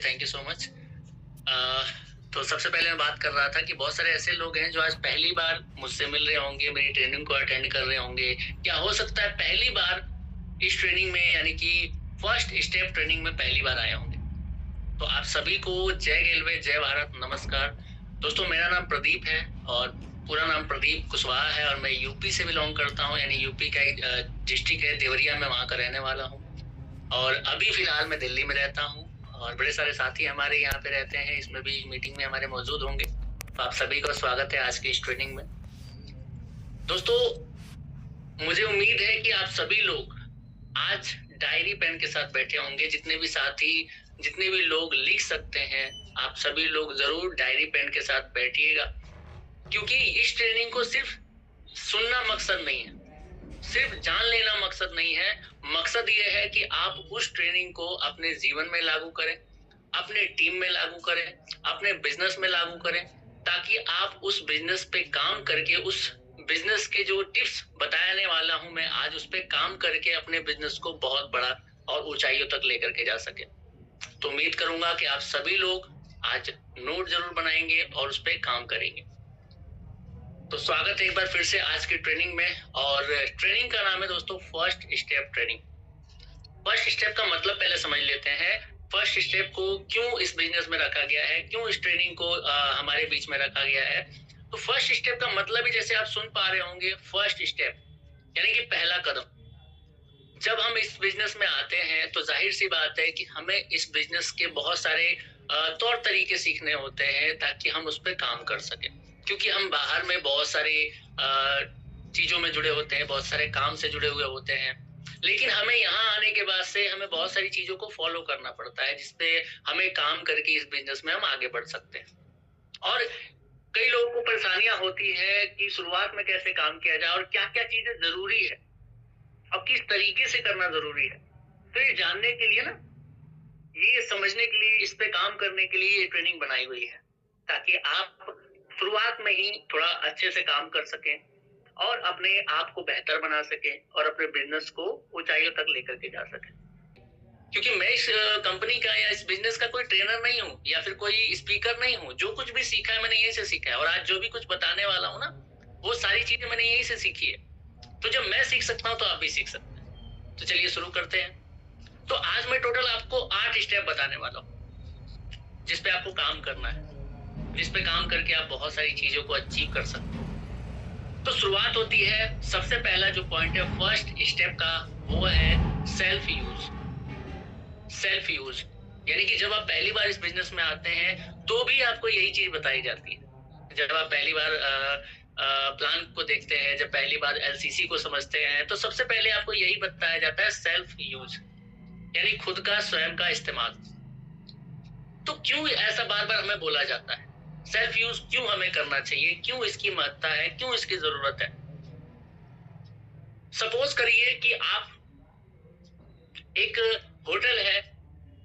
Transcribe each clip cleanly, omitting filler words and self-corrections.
Thank you so much. तो सबसे पहले मैं बात कर रहा था कि बहुत सारे ऐसे लोग हैं जो आज पहली बार मुझसे मिल रहे होंगे, मेरी ट्रेनिंग को अटेंड कर रहे होंगे, या हो सकता है पहली बार इस ट्रेनिंग में यानी कि फर्स्ट स्टेप ट्रेनिंग में पहली बार आए होंगे। तो आप सभी को जय रेलवे, जय भारत, नमस्कार। दोस्तों, मेरा नाम प्रदीप है और पूरा नाम प्रदीप कुशवाहा है और मैं यूपी से बिलोंग करता हूँ, यानी यूपी का एक डिस्ट्रिक्ट है देवरिया, में वहाँ का रहने वाला हूँ। और अभी फिलहाल मैं दिल्ली में रहता हूँ और बड़े सारे साथी हमारे यहाँ पे रहते हैं, इसमें भी मीटिंग में हमारे मौजूद होंगे। तो आप सभी का स्वागत है आज की इस ट्रेनिंग में। दोस्तों, मुझे उम्मीद है कि आप सभी लोग आज डायरी पेन के साथ बैठे होंगे। जितने भी साथी, जितने भी लोग लिख सकते हैं, आप सभी लोग जरूर डायरी पेन के साथ बैठिएगा, क्योंकि इस ट्रेनिंग को सिर्फ सुनना मकसद नहीं है, सिर्फ जान लेना मकसद नहीं है। मकसद ये है कि आप उस ट्रेनिंग को अपने जीवन में लागू करें, अपने टीम में लागू करें, अपने बिजनेस में लागू करें, ताकि आप उस बिजनेस पे काम करके, उस बिजनेस के जो टिप्स बताने वाला हूं मैं आज, उस पे काम करके अपने बिजनेस को बहुत बड़ा और ऊंचाइयों तक लेकर के जा सके। तो उम्मीद करूंगा कि आप सभी लोग आज नोट जरूर बनाएंगे और उस पे काम करेंगे। तो स्वागत है एक बार फिर से आज की ट्रेनिंग में। और ट्रेनिंग का नाम है दोस्तों first step training. First step का मतलब पहले समझ लेते हैं। फर्स्ट स्टेप को क्यों इस बिजनेस में रखा गया है, क्यों इस ट्रेनिंग को हमारे बीच में रखा गया है। तो फर्स्ट स्टेप का मतलब ही जैसे आप सुन पा रहे होंगे, फर्स्ट स्टेप यानी कि पहला कदम। जब हम इस बिजनेस में आते हैं तो जाहिर सी बात है कि हमें इस बिजनेस के बहुत सारे तौर तरीके सीखने होते हैं ताकि हम उस पर काम कर सके, क्योंकि हम बाहर में बहुत सारे चीजों में जुड़े होते हैं, बहुत सारे काम से जुड़े हुए होते हैं। लेकिन हमें यहाँ आने के बाद से हमें बहुत सारी चीजों को फॉलो करना पड़ता है, जिसपे हमें काम करके इस बिजनेस में हम आगे बढ़ सकते हैं। और कई लोगों को परेशानियां होती है कि शुरुआत में कैसे काम किया जाए और क्या क्या चीजें जरूरी है और किस तरीके से करना जरूरी है। तो ये जानने के लिए ना, ये समझने के लिए, इस पे काम करने के लिए ये ट्रेनिंग बनाई हुई है, ताकि आप शुरुआत में ही थोड़ा अच्छे से काम कर सकें और अपने आप को बेहतर बना सकें और अपने बिजनेस को ऊंचाइयों तक लेकर के जा सकें। क्योंकि मैं इस कंपनी का या इस बिजनेस का कोई ट्रेनर नहीं हूँ या फिर कोई स्पीकर नहीं हूँ। जो कुछ भी सीखा है मैंने यहीं से सीखा है, और आज जो भी कुछ बताने वाला हूँ ना, वो सारी चीजें मैंने यहीं से सीखी है। तो जब मैं सीख सकता हूँ तो आप भी सीख सकते हैं। तो चलिए शुरू करते हैं। तो आज मैं टोटल आपको 8 स्टेप बताने वाला हूँ, जिसपे आपको काम करना है, जिसपे काम करके आप बहुत सारी चीजों को अचीव कर सकते हैं। तो शुरुआत होती है, सबसे पहला जो पॉइंट है फर्स्ट स्टेप का, वो है सेल्फ यूज। सेल्फ यूज यानी कि जब आप पहली बार इस बिजनेस में आते हैं तो भी आपको यही चीज बताई जाती है। जब आप पहली बार प्लान को देखते हैं, जब पहली बार एलसीसी को समझते हैं, तो सबसे पहले आपको यही बताया जाता है सेल्फ यूज, यानी खुद का, स्वयं का इस्तेमाल। तो क्यों ऐसा बार बार हमें बोला जाता है? सेल्फ यूज क्यों हमें करना चाहिए, क्यों इसकी महत्ता है, क्यों इसकी जरूरत है? सपोज करिए कि आप, एक होटल है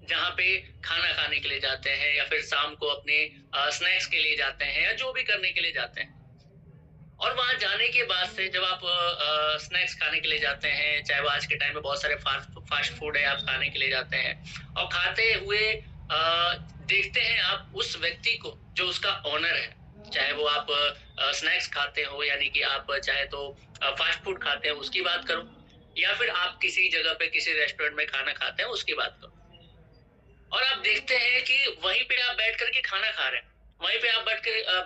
जहाँ पे खाना खाने के लिए जाते हैं, या फिर शाम को अपने स्नैक्स के लिए जाते हैं, या जो भी करने के लिए जाते हैं। और वहां जाने के बाद से जब आप स्नैक्स खाने के लिए जाते हैं, चाहे वो आज के टाइम में बहुत सारे फास्ट फूड है, आप खाने के लिए जाते हैं और खाते हुए देखते हैं आप उस व्यक्ति को जो उसका ओनर है। चाहे वो आप स्नैक्स खाते हो, यानी कि आप चाहे तो फास्ट फूड खाते हैं, उसकी बात करो, या फिर आप किसी जगह पे किसी रेस्टोरेंट में खाना खाते हैं, उसकी बात करो। और आप देखते हैं कि वहीं पे आप बैठ करके खाना खा रहे हैं, वहीं पे आप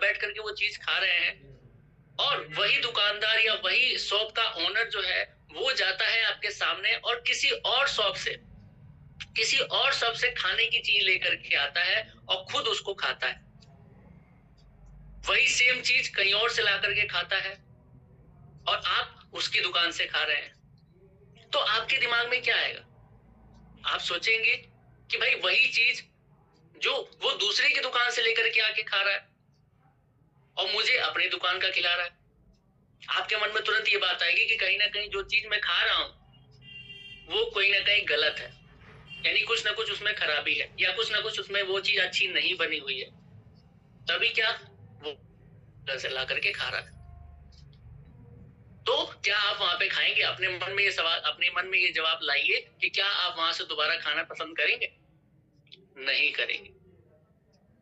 बैठ करके वो चीज खा रहे हैं, और वही दुकानदार या वही शॉप का ओनर जो है, वो जाता है आपके सामने और किसी और शॉप से खाने की चीज लेकर के आता है और खुद उसको खाता है। वही सेम चीज कहीं और से ला करके खाता है और आप उसकी दुकान से खा रहे हैं। तो आपके दिमाग में क्या आएगा? आप सोचेंगे कि भाई वही चीज जो वो दूसरे की दुकान से लेकर के आके खा रहा है और मुझे अपनी दुकान का खिला रहा है। आपके मन में तुरंत ये बात आएगी कि कहीं ना कहीं जो चीज मैं खा रहा हूं वो कोई ना कहीं गलत है, यानी कुछ ना कुछ उसमें खराबी है, या कुछ ना कुछ उसमें वो चीज अच्छी नहीं बनी हुई है। तभी क्या वो घर से ला करके खा रहा है। तो क्या आप वहां पे खाएंगे? अपने मन में ये सवाल, अपने मन में ये जवाब लाइए कि क्या आप वहां से दोबारा खाना पसंद करेंगे? नहीं करेंगे।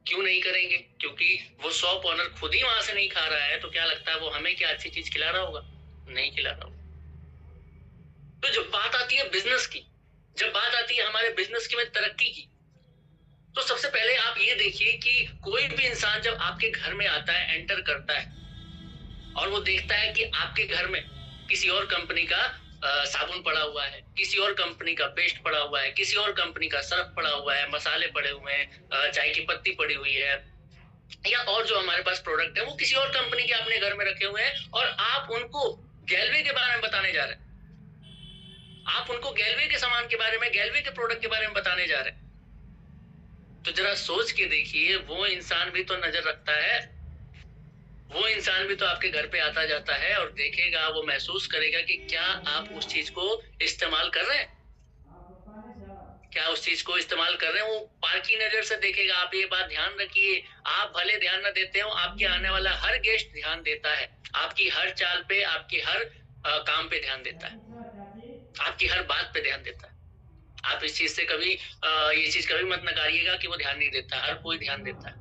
क्यों नहीं करेंगे? क्योंकि वो शॉप ओनर खुद ही वहां से नहीं खा रहा है, तो क्या लगता है वो हमें क्या अच्छी चीज खिला रहा होगा? नहीं खिला रहा होगा। तो जब बात आती है बिजनेस की, जब बात आती है हमारे बिजनेस की में तरक्की की, तो सबसे पहले आप ये देखिए कि कोई भी इंसान जब आपके घर में आता है, एंटर करता है और वो देखता है कि आपके घर में किसी और कंपनी का साबुन पड़ा हुआ है, किसी और कंपनी का पेस्ट पड़ा हुआ है, किसी और कंपनी का सर्फ पड़ा हुआ है, मसाले पड़े हुए हैं, चाय की पत्ती पड़ी हुई है, या और जो हमारे पास प्रोडक्ट है वो किसी और कंपनी के अपने घर में रखे हुए हैं, और आप उनको गैलवे के बारे में बताने जा रहे हैं। आप उनको गैलवे के सामान के बारे में, गैलवे के प्रोडक्ट के बारे में बताने जा रहे हैं। तो जरा सोच के देखिए, वो इंसान भी तो नजर रखता है, वो इंसान भी तो आपके घर पे आता जाता है और देखेगा, वो महसूस करेगा कि क्या आप उस चीज को इस्तेमाल कर रहे हैं, क्या उस चीज को इस्तेमाल कर रहे हैं। वो पारखी नजर से देखेगा। आप ये बात ध्यान रखिए, आप भले ध्यान न देते हो, आपके आने वाला हर गेस्ट ध्यान देता है, आपकी हर चाल पे, आपकी हर काम पे ध्यान देता है, आपकी हर बात पे ध्यान देता है। आप इस चीज से कभी ये चीज कभी मत नकारिएगा कि वो ध्यान नहीं देता। हर कोई ध्यान देता है,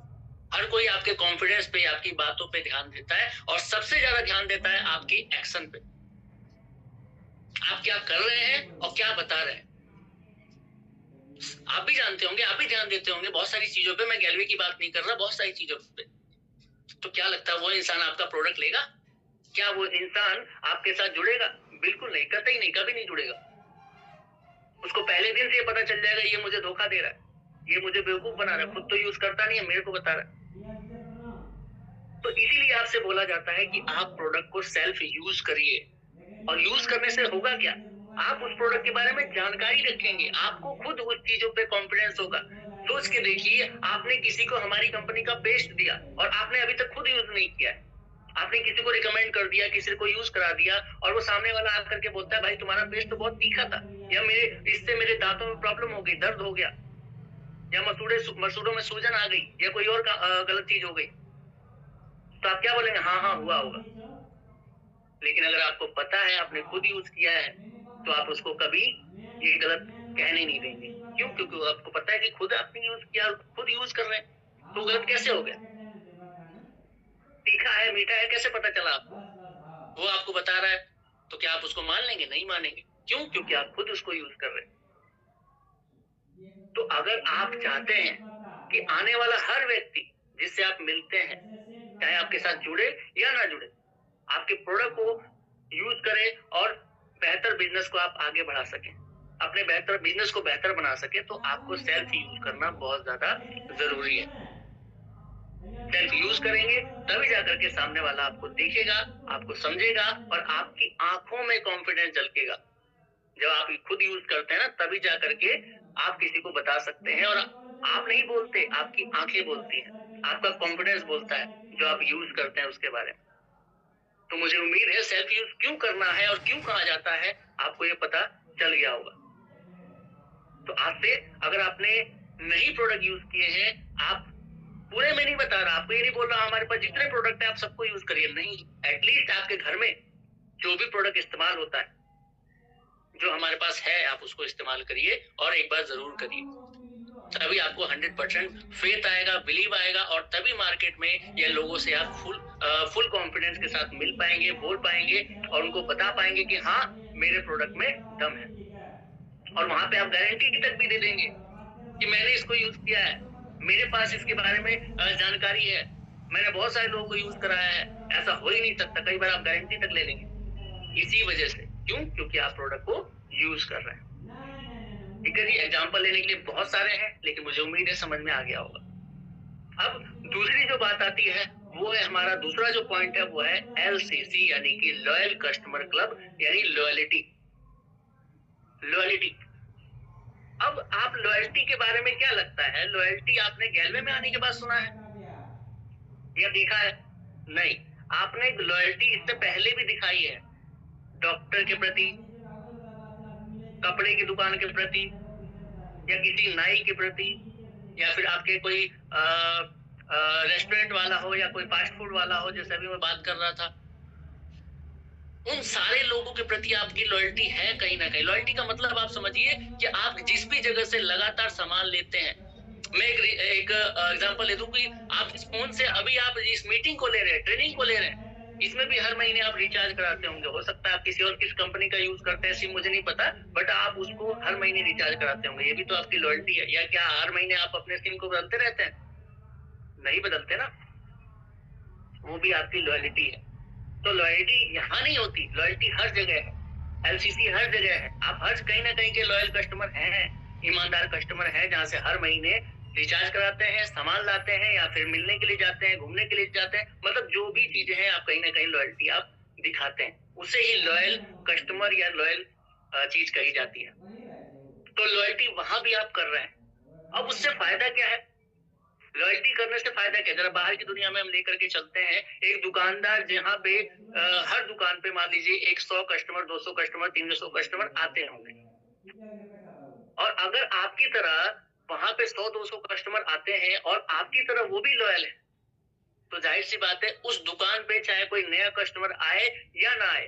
हर कोई आपके कॉन्फिडेंस पे, आपकी बातों पे ध्यान देता है, और सबसे ज्यादा ध्यान देता है आपकी एक्शन पे। आप क्या कर रहे हैं और क्या बता रहे हैं। आप भी जानते होंगे, आप भी ध्यान देते होंगे बहुत सारी चीजों पे। मैं गैलवे की बात नहीं कर रहा, बहुत सारी चीजों पे। तो क्या लगता है वो इंसान आपका प्रोडक्ट लेगा? क्या वो इंसान आपके साथ जुड़ेगा? बिल्कुल नहीं, कतई नहीं, कभी नहीं जुड़ेगा। उसको पहले दिन से ये पता चल जाएगा ये मुझे धोखा दे रहा है, ये मुझे बेवकूफ बना रहा है, खुद तो यूज करता नहीं है, मेरे को बता रहा है। तो इसीलिए आपसे बोला जाता है कि आप प्रोडक्ट को सेल्फ यूज करिए। और यूज करने से होगा क्या? आप उस प्रोडक्ट के बारे में जानकारी रखेंगे, आपको खुद उस चीजों पे कॉन्फिडेंस होगा। सोच के देखिए, आपने किसी को हमारी कंपनी का पेस्ट दिया और आपने अभी तक खुद यूज नहीं किया है, आपने किसी को रिकमेंड कर दिया, किसी को यूज करा दिया, और वो सामने वाला आकर के बोलता है भाई तुम्हारा पेस्ट तो बहुत तीखा था, या इससे मेरे दांतों में प्रॉब्लम हो गई, दर्द हो गया, या मसूड़ों में सूजन आ गई, या कोई और गलत चीज हो गई। तो आप क्या बोलेंगे? हाँ हाँ हुआ होगा। लेकिन अगर आपको पता है, आपने खुद यूज किया है, तो आप उसको कभी ये गलत कहने नहीं देंगे। क्यों? क्योंकि आपको पता है कि खुद आपने यूज किया, खुद यूज कर रहे हैं। तो गलत कैसे हो गया? तीखा है, मीठा है, कैसे पता चला आपको? वो आपको बता रहा है, तो क्या आप उसको मान लेंगे? नहीं मानेंगे। क्यों? क्योंकि आप खुद उसको यूज कर रहे हैं। तो अगर आप चाहते हैं कि आने वाला हर व्यक्ति जिससे आप मिलते हैं, चाहे आपके साथ जुड़े या ना जुड़े, आपके प्रोडक्ट को यूज करें और बेहतर बिजनेस को आप आगे बढ़ा सकें, अपने बेहतर बिजनेस को बेहतर बना सके, तो आपको सेल्फ यूज करना बहुत ज्यादा जरूरी है। सेल्फ यूज करेंगे तभी जाकर के सामने वाला आपको देखेगा, आपको समझेगा, और आपकी आंखों में कॉन्फिडेंस झलकेगा। जब आप खुद यूज करते हैं ना, तभी जाकर के आप किसी को बता सकते हैं। और आप नहीं बोलते, आपकी आंखें बोलती हैं, आपका कॉन्फिडेंस बोलता है जो आप यूज करते हैं उसके बारे में। तो मुझे उम्मीद है सेल्फ यूज क्यों करना है और क्यों कहा जाता है, आपको ये पता चल गया होगा। तो आज से अगर आपने नहीं प्रोडक्ट यूज किए हैं, आप पूरे में नहीं बता रहा, आपको ये नहीं बोल रहा हमारे पास जितने प्रोडक्ट है आप सबको यूज करिए, नहीं, एटलीस्ट आपके घर में जो भी प्रोडक्ट इस्तेमाल होता है, जो हमारे पास है, आप उसको इस्तेमाल करिए, और एक बार जरूर करिए। तभी आपको 100% फेथ आएगा, बिलीव आएगा, और तभी मार्केट में या लोगों से आप फुल कॉन्फिडेंस के साथ मिल पाएंगे, बोल पाएंगे, और उनको बता पाएंगे कि हाँ मेरे प्रोडक्ट में दम है। और वहां पे आप गारंटी तक भी दे देंगे कि मैंने इसको यूज किया है, मेरे पास इसके बारे में जानकारी है, मैंने बहुत सारे लोगों को यूज कराया है, ऐसा हो ही नहीं सकता। कई बार आप गारंटी तक ले लेंगे इसी वजह से। क्यों? क्योंकि आप प्रोडक्ट को यूज कर रहे हैं। ठीक है जी, एग्जाम्पल लेने के लिए बहुत सारे हैं, लेकिन मुझे उम्मीद है समझ में आ गया होगा। अब दूसरी जो बात आती है वो है, हमारा दूसरा जो पॉइंट है वो है LCC, यानी कि लॉयल कस्टमर क्लब, यानी लॉयलिटी। लॉयलिटी, अब आप लॉयल्टी के बारे में क्या लगता है? लॉयल्टी आपने गैलवे में आने के बाद सुना है या देखा है? नहीं, आपने लॉयल्टी इससे पहले भी दिखाई है, डॉक्टर के प्रति, कपड़े की दुकान के प्रति, या किसी नाई के प्रति, या फिर आपके कोई रेस्टोरेंट वाला हो, या कोई फास्ट फूड वाला हो, जैसे अभी मैं बात कर रहा था। उन सारे लोगों के प्रति आपकी लॉयल्टी है कहीं ना कहीं। लॉयल्टी का मतलब आप समझिए कि आप जिस भी जगह से लगातार सामान लेते हैं, मैं एक एग्जांपल ले दूं कि आप इस फोन से अभी आप इस मीटिंग को ले रहे हैं, ट्रेनिंग को ले रहे हैं, इसमें भी हर महीने आप रिचार्ज कराते होंगे। हो सकता है आप किसी और किस कंपनी का यूज करते हैं सिम, मुझे नहीं पता, बट आप उसको हर महीने रिचार्ज कराते होंगे। ये भी तो आपकी लॉयल्टी है। या क्या हर महीने आप अपने सिम को बदलते रहते हैं? नहीं बदलते ना, वो भी आपकी लॉयल्टी है। तो लॉयल्टी यहाँ नहीं होती, लॉयल्टी हर जगह है, एलसीसी हर जगह है। आप हर कहीं ना कहीं के लॉयल कस्टमर हैं, ईमानदार कस्टमर हैं, जहाँ से हर महीने रिचार्ज कराते हैं, सामान लाते हैं, या फिर मिलने के लिए जाते हैं, घूमने के लिए जाते हैं, मतलब जो भी चीजें हैं आप कहीं ना कहीं लॉयल्टी आप दिखाते हैं, उसे ही लॉयल कस्टमर या लॉयल चीज कही जाती है। तो लॉयल्टी वहां भी आप कर रहे हैं। अब उससे फायदा क्या है? लॉयल्टी करने से फायदा क्या? जरा बाहर की दुनिया में हम लेकर के चलते हैं। एक दुकानदार जहाँ पे हर दुकान पे मान लीजिए 100 कस्टमर, 200 कस्टमर, 300 कस्टमर आते होंगे, और अगर आपकी तरह वहां पे 100-200 कस्टमर आते हैं और आपकी तरह वो भी लॉयल है, तो जाहिर सी बात है उस दुकान पे चाहे कोई नया कस्टमर आए या ना आए,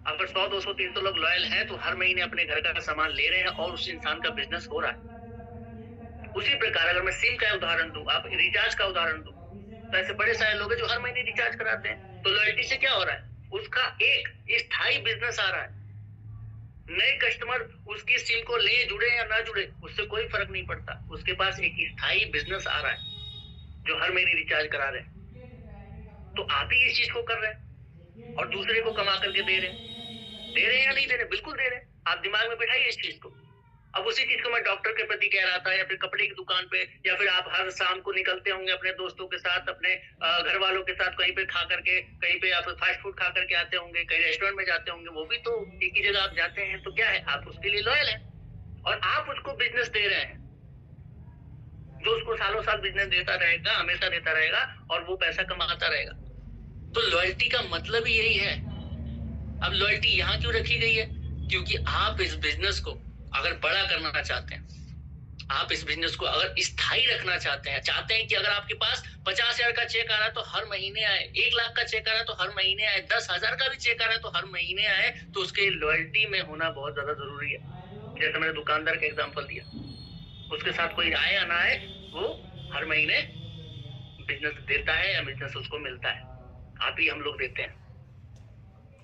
अगर 100, 200, 300 लोग लॉयल हैं तो हर महीने अपने घर का सामान ले रहे हैं और उस इंसान का बिजनेस हो रहा है। उसी प्रकार अगर मैं सिम का उदाहरण दूं, आप रिचार्ज का उदाहरण दूं, तो ऐसे बड़े सारे लोग हैं जो हर महीने रिचार्ज कराते हैं। तो लॉयल्टी से क्या हो रहा है? उसका एक स्थायी बिजनेस आ रहा है। नए कस्टमर उसकी सिम को ले, जुड़े या ना जुड़े, उससे कोई फर्क नहीं पड़ता, उसके पास एक स्थायी बिजनेस आ रहा है जो हर महीने रिचार्ज करा रहे हैं। तो आप ही इस चीज को कर रहे हैं और दूसरे को कमा करके दे रहे हैं। दे रहे हैं या नहीं दे रहे? बिल्कुल दे रहे हैं। आप दिमाग में बैठाइए इस चीज को। अब उसी चीज को मैं डॉक्टर के प्रति कह रहा था, या फिर कपड़े की दुकान पे, या फिर आप हर शाम को निकलते होंगे अपने दोस्तों के साथ, अपने घर वालों के साथ कहीं पे खा करके, कहीं पे आप फास्ट फूड खा करके आते होंगे, कहीं रेस्टोरेंट में जाते होंगे, वो भी तो एक ही जगह आप जाते हैं। तो क्या है? आप उसके लिए लॉयल हैं और आप उसको बिजनेस दे रहे हैं जो उसको सालों साल बिजनेस देता रहेगा, हमेशा देता रहेगा और वो पैसा कमाता रहेगा। तो लॉयल्टी का मतलब ही यही है। अब लॉयल्टी यहाँ क्यों रखी गई है? क्योंकि आप इस बिजनेस को अगर बड़ा करना चाहते हैं, आप इस बिजनेस को अगर स्थायी रखना चाहते हैं कि अगर आपके पास 50,000 का चेक आ रहा है तो हर महीने आए, 1 लाख का चेक आ रहा है तो हर महीने आए, 10,000 का भी चेक आ रहा है तो हर महीने आए, तो उसके लॉयल्टी में होना बहुत ज्यादा जरूरी है। जैसे मैंने दुकानदार का एग्जाम्पल दिया, उसके साथ कोई आए या ना आए, वो हर महीने बिजनेस देता है या बिजनेस उसको मिलता है। आप ही हम लोग देते हैं।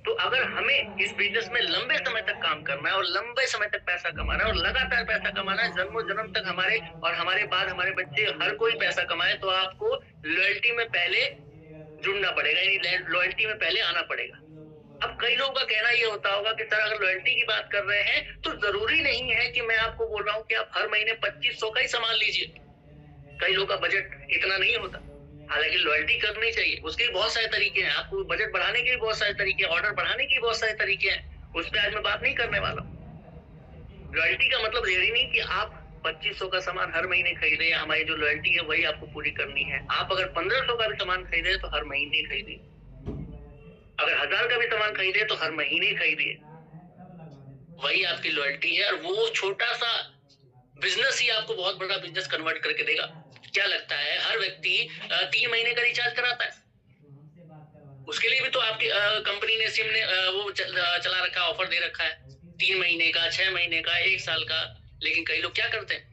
तो अगर हमें इस बिजनेस में लंबे समय तक काम करना है और लंबे समय तक पैसा कमाना है और लगातार पैसा कमाना है, जन्मों जन्म तक हमारे और हमारे बाद हमारे बच्चे हर कोई पैसा कमाए, तो आपको लॉयल्टी में पहले जुड़ना पड़ेगा, यानी लॉयल्टी में पहले आना पड़ेगा। अब कई लोगों का कहना ये होता होगा कि सर अगर लॉयल्टी की बात कर रहे हैं तो जरूरी नहीं है कि मैं आपको बोल रहा हूँ कि आप हर महीने 2500 का ही सामान लीजिए। कई लोगों का बजट इतना नहीं होता। हालांकि लॉयल्टी करनी चाहिए, उसके बहुत सारे तरीके हैं। आपको बजट बढ़ाने के भी बहुत सारे तरीके हैं, ऑर्डर बढ़ाने के भी बहुत सारे तरीके हैं, उस पर आज मैं बात नहीं करने वाला। लॉयल्टी का मतलब ये नहीं कि आप 2500 का सामान हर महीने खरीदे, या हमारी जो लॉयल्टी है वही आपको पूरी करनी है। आप अगर 1500 का भी सामान खरीदे तो हर महीने खरीदिए, अगर 1000 का भी सामान खरीदे तो हर महीने खरीदिए, वही आपकी लॉयल्टी है। और वो छोटा सा बिजनेस ही आपको बहुत बड़ा बिजनेस कन्वर्ट करके देगा। क्या लगता है हर व्यक्ति 3 महीने का रिचार्ज कराता है? उसके लिए भी तो आपकी कंपनी ने, सिम ने वो चला रखा, ऑफर दे रखा है 3 महीने का, 6 महीने का, 1 साल का। लेकिन कई लोग क्या करते हैं?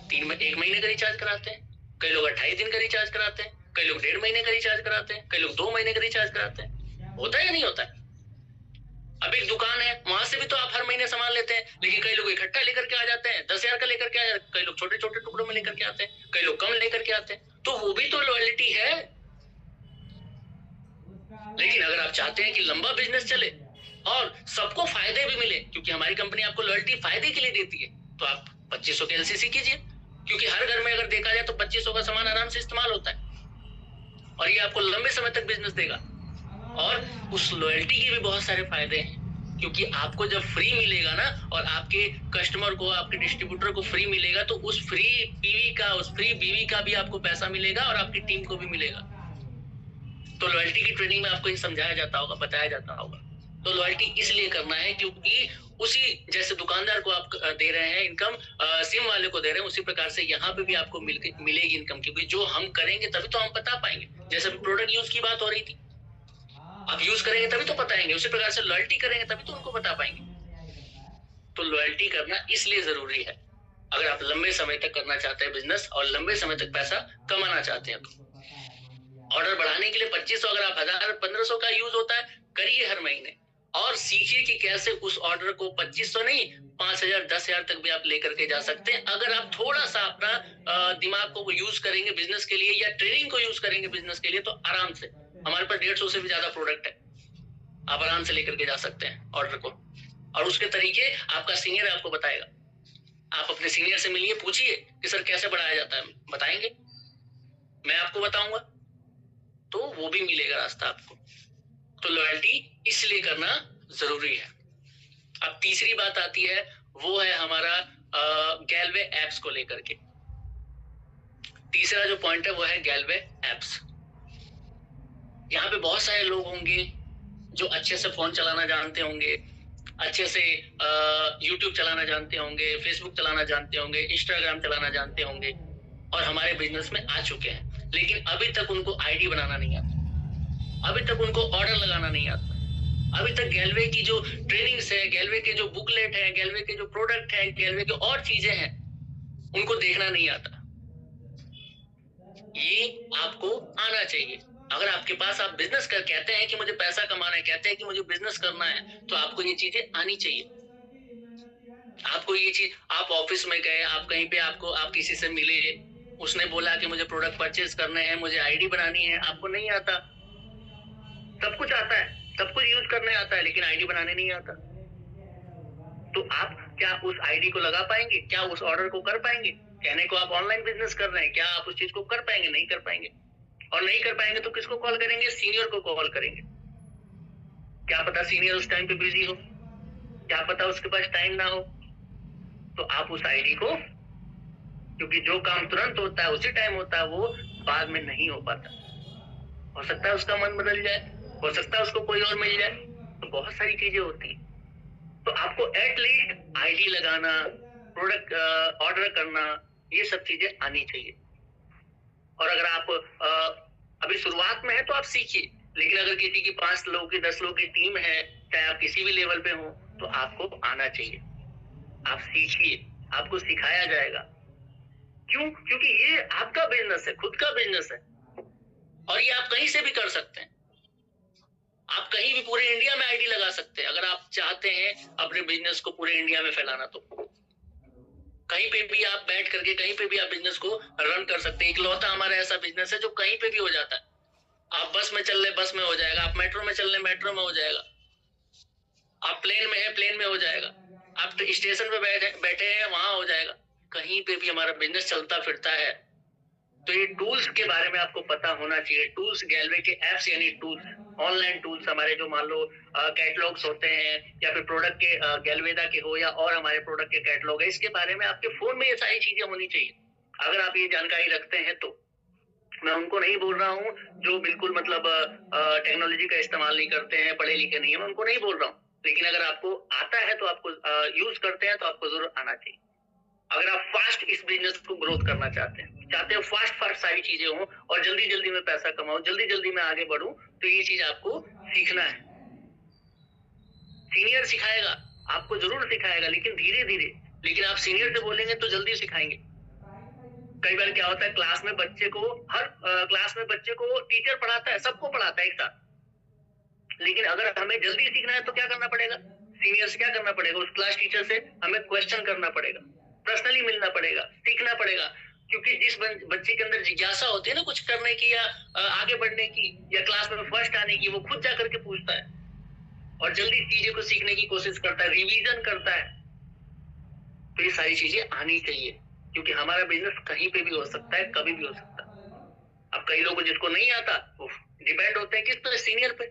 1 महीने का रिचार्ज कराते हैं, कई लोग 28 दिन का रिचार्ज कराते हैं, कई लोग 1.5 महीने का रिचार्ज कराते हैं, कई लोग 2 महीने का रिचार्ज कराते हैं। होता है या नहीं होता है? अब एक दुकान है, वहां से भी तो आप हर महीने सामान लेते हैं, लेकिन कई लोग इकट्ठा लेकर के आ जाते हैं, 10,000 का लेकर के आ जाते हैं, कई लोग छोटे छोटे टुकड़ों में लेकर के आते हैं, कई लोग कम लेकर के आते हैं। तो वो भी तो लॉयल्टी है। लेकिन अगर आप चाहते हैं कि लंबा बिजनेस चले और सबको फायदे भी मिले, क्योंकि हमारी कंपनी आपको लॉयल्टी फायदे के लिए देती है, तो आप 2500 के एलसीसी कीजिए। क्योंकि हर घर में अगर देखा जाए तो 2500 का सामान आराम से इस्तेमाल होता है और ये आपको लंबे समय तक बिजनेस देगा। और उस लॉयल्टी के भी बहुत सारे फायदे हैं, क्योंकि आपको जब फ्री मिलेगा ना, और आपके कस्टमर को, आपके डिस्ट्रीब्यूटर को फ्री मिलेगा, तो उस फ्री पीवी का, उस फ्री बीवी का भी आपको पैसा मिलेगा और आपकी टीम को भी मिलेगा। तो लॉयल्टी की ट्रेनिंग में आपको ये समझाया जाता होगा, बताया जाता होगा। तो लॉयल्टी इसलिए करना है क्योंकि उसी जैसे दुकानदार को आप दे रहे हैं इनकम, सिम वाले को दे रहे हैं, उसी प्रकार से यहाँ पे भी आपको मिलेगी इनकम। क्योंकि जो हम करेंगे तभी तो हम बता पाएंगे। जैसे प्रोडक्ट यूज की बात हो रही थी, आप यूज करेंगे तभी तो बताएंगे, उसी प्रकार से लॉयल्टी करेंगे तभी तो उनको बता पाएंगे। तो लॉयल्टी करना इसलिए जरूरी है अगर आप लंबे समय तक करना चाहते हैं बिजनेस और लंबे समय तक पैसा कमाना चाहते हैं तो ऑर्डर बढ़ाने के लिए 2500 अगर आप 1000-1500 का यूज होता है करिए हर महीने, और सीखिए कि कैसे उस ऑर्डर को 2500 नहीं 5000 10,000 तक भी आप लेकर के जा सकते हैं अगर आप थोड़ा सा अपना दिमाग को यूज करेंगे बिजनेस के लिए या ट्रेनिंग को यूज करेंगे बिजनेस के लिए तो आराम से। हमारे पास 150 से भी ज्यादा प्रोडक्ट है, आप आराम से लेकर के जा सकते हैं ऑर्डर को, और उसके तरीके आपका सीनियर आपको बताएगा। आप अपने सीनियर से मिलिए, पूछिए कि सर कैसे बढ़ाया जाता है, बताएंगे, मैं आपको बताऊंगा, तो वो भी मिलेगा रास्ता आपको। तो लॉयल्टी इसलिए करना जरूरी है। अब तीसरी बात आती है, वो है हमारा गैलवे एप्स को लेकर के। तीसरा जो पॉइंट है वो है गैलवे एप्स। यहाँ पे बहुत सारे लोग होंगे जो अच्छे से फोन चलाना जानते होंगे, अच्छे से यूट्यूब चलाना जानते होंगे, फेसबुक चलाना जानते होंगे, इंस्टाग्राम चलाना जानते होंगे और हमारे बिजनेस में आ चुके हैं, लेकिन अभी तक उनको आईडी बनाना नहीं आता, अभी तक उनको ऑर्डर लगाना नहीं आता, अभी तक गैलवे की जो ट्रेनिंग्स है, गैलवे के जो बुकलेट है, गैलवे के जो प्रोडक्ट है, गैलवे की और चीजें हैं उनको देखना नहीं आता। ये आपको आना चाहिए। अगर आपके पास आप बिजनेस कर कहते हैं कि मुझे पैसा कमाना है, कहते हैं कि मुझे बिजनेस करना है, तो आपको ये चीजें आनी चाहिए। आपको ये चीज, आप ऑफिस में गए, आप कहीं पे आप किसी से मिले, उसने बोला कि मुझे प्रोडक्ट परचेज करने हैं, मुझे आईडी बनानी है, आपको नहीं आता। सब कुछ आता है, सब कुछ यूज करने आता है, लेकिन आईडी बनाने नहीं आता। तो आप क्या उस आईडी को लगा पाएंगे? क्या उस ऑर्डर को कर पाएंगे? कहने को आप ऑनलाइन बिजनेस कर रहे हैं, क्या आप उस चीज को कर पाएंगे? नहीं कर पाएंगे। और नहीं कर पाएंगे तो किसको कॉल करेंगे? सीनियर को कॉल करेंगे। क्या पता सीनियर उस टाइम पे बिजी हो, क्या पता उसके पास टाइम ना हो। तो आप उस आईडी को, क्योंकि जो काम तुरंत होता है उसी टाइम होता है, वो बाद में नहीं हो पाता। हो सकता है उसका मन बदल जाए, हो सकता है उसको कोई और मिल जाए, तो बहुत सारी चीजें होती है। तो आपको एटलीस्ट आईडी लगाना, प्रोडक्ट ऑर्डर करना, ये सब चीजें आनी चाहिए। और अगर आप अभी शुरुआत में है तो आप सीखिए, लेकिन अगर किसी की 5 लोगों की 10 लोगों की टीम है, चाहे आप किसी भी लेवल पे हो, तो आपको आना चाहिए। आप सीखिए, आपको सिखाया जाएगा। क्यों? क्योंकि ये आपका बिजनेस है, खुद का बिजनेस है, और ये आप कहीं से भी कर सकते हैं। आप कहीं भी पूरे इंडिया में आईडी लगा सकते हैं अगर आप चाहते हैं अपने बिजनेस को पूरे इंडिया में फैलाना। तो कहीं पे भी आप बैठ करके कहीं पे भी आप बिजनेस को रन कर सकते हैं। इकलौता हमारा ऐसा बिजनेस है जो कहीं पे भी हो जाता है। आप बस में चल रहे बस में हो जाएगा, आप मेट्रो में चल रहे मेट्रो में हो जाएगा, आप प्लेन में है प्लेन में हो जाएगा, आप स्टेशन पे बैठे हैं वहां हो जाएगा, कहीं पे भी हमारा बिजनेस चलता फिरता है। तो ये टूल्स के बारे में आपको पता होना चाहिए। टूल्स, गैलवे के एप्स यानी टूल्स, ऑनलाइन टूल्स हमारे, जो मान लो कैटलॉग्स होते हैं, या फिर प्रोडक्ट के गैलवेदा के हो या और हमारे प्रोडक्ट के कैटलॉग है, इसके बारे में आपके फोन में ये सारी चीजें होनी चाहिए। अगर आप ये जानकारी रखते हैं तो, मैं उनको नहीं बोल रहा हूँ जो बिल्कुल मतलब टेक्नोलॉजी का इस्तेमाल नहीं करते हैं, पढ़े लिखे नहीं है, मैं उनको नहीं बोल रहा हूँ, लेकिन अगर आपको आता है तो आपको यूज करते हैं तो आपको जरूर आना चाहिए। अगर आप फास्ट इस बिजनेस को ग्रोथ करना चाहते हो फास्ट सारी चीजें हो और जल्दी जल्दी में पैसा कमाओ, जल्दी जल्दी में आगे बढ़ूं, तो ये चीज आपको सीखना है। सीनियर सिखाएगा, आपको जरूर सिखाएगा, लेकिन धीरे धीरे। लेकिन आप सीनियर से बोलेंगे तो जल्दी सिखाएंगे। कई बार क्या होता है, क्लास में बच्चे को, हर क्लास में बच्चे को टीचर पढ़ाता है, सबको पढ़ाता है एक साथ, लेकिन अगर हमें जल्दी सीखना है तो क्या करना पड़ेगा? सीनियर से क्या करना पड़ेगा? उस क्लास टीचर से हमें क्वेश्चन करना पड़ेगा, पर्सनली मिलना पड़ेगा, सीखना पड़ेगा। क्योंकि जिस बच्चे के अंदर जिज्ञासा होती है ना कुछ करने की या आगे बढ़ने की या क्लास में फर्स्ट आने की, वो खुद जाकर के पूछता है और जल्दी चीजें को सीखने की कोशिश करता है, रिवीजन करता है। तो ये सारी चीजें आनी चाहिए, क्योंकि हमारा बिजनेस कहीं पे भी हो सकता है, कभी भी हो सकता है। अब कई लोग जिसको नहीं आता वो डिपेंड होते हैं किस पे? सीनियर पे।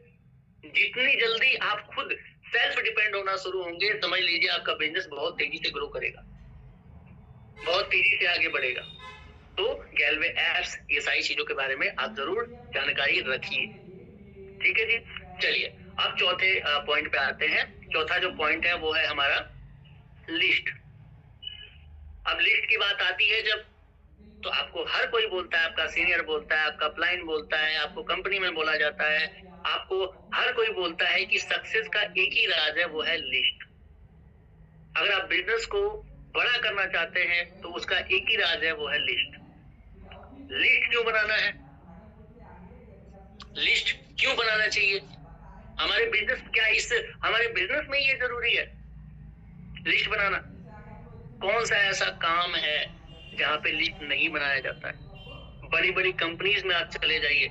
जितनी जल्दी आप खुद सेल्फ डिपेंड होना शुरू होंगे, समझ लीजिए आपका बिजनेस बहुत तेजी से ग्रो करेगा, बहुत तेजी से आगे बढ़ेगा। तो गैलवे एप्स, ये सारी चीजों के बारे में आप जरूर जानकारी रखिए। ठीक है जी, चलिए अब चौथे पॉइंट पे आते हैं। चौथा जो पॉइंट है वो है हमारा लिस्ट। अब लिस्ट की बात आती है जब, तो आपको हर कोई बोलता है, आपका सीनियर बोलता है, आपका अपलाइन बोलता है, आपको कंपनी में बोला जाता है, आपको हर कोई बोलता है कि सक्सेस का एक ही राज है, वो है लिस्ट। अगर आप बिजनेस को बड़ा करना चाहते हैं तो उसका एक ही राज है, वो है लिस्ट। लिस्ट क्यों बनाना है? लिस्ट क्यों बनाना चाहिए? हमारे बिजनेस क्या हमारे बिजनेस में ये जरूरी है लिस्ट बनाना? कौन सा ऐसा काम है जहाँ पे लिस्ट नहीं बनाया जाता है? बड़ी बड़ी कंपनीज में आप चले जाइए,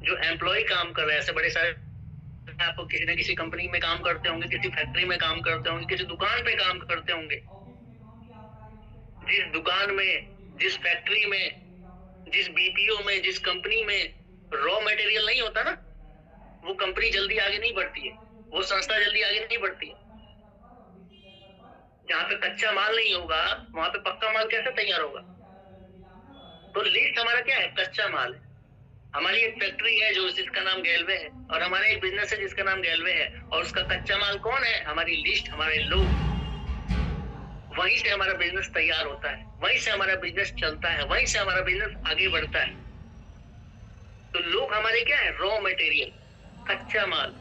जो एम्प्लॉय काम कर रहे हैं, ऐसे बड़े सारे, आप किसी न किसी कंपनी में काम करते होंगे, किसी फैक्ट्री में काम करते होंगे, किसी दुकान पे काम करते होंगे। जिस दुकान में, जिस फैक्ट्री में, जिस बीपीओ में, जिस कंपनी में रॉ मटेरियल नहीं होता ना, वो कंपनी जल्दी आगे नहीं बढ़ती है, वो संस्था जल्दी आगे नहीं बढ़ती है। जहाँ पे कच्चा माल नहीं होगा वहां पे पक्का माल कैसे तैयार होगा? तो लिस्ट हमारा क्या है? कच्चा माल है। हमारी एक फैक्ट्री है जो जिसका नाम गैलवे है, और हमारा एक बिजनेस है जिसका नाम गैलवे है, और उसका कच्चा माल कौन है? हमारी लिस्ट, हमारे लोग। वहीं से हमारा बिजनेस तैयार होता है, वहीं से हमारा बिजनेस चलता है, वहीं से हमारा बिजनेस आगे बढ़ता है। तो लोग हमारे क्या है? रॉ मटेरियल, कच्चा माल।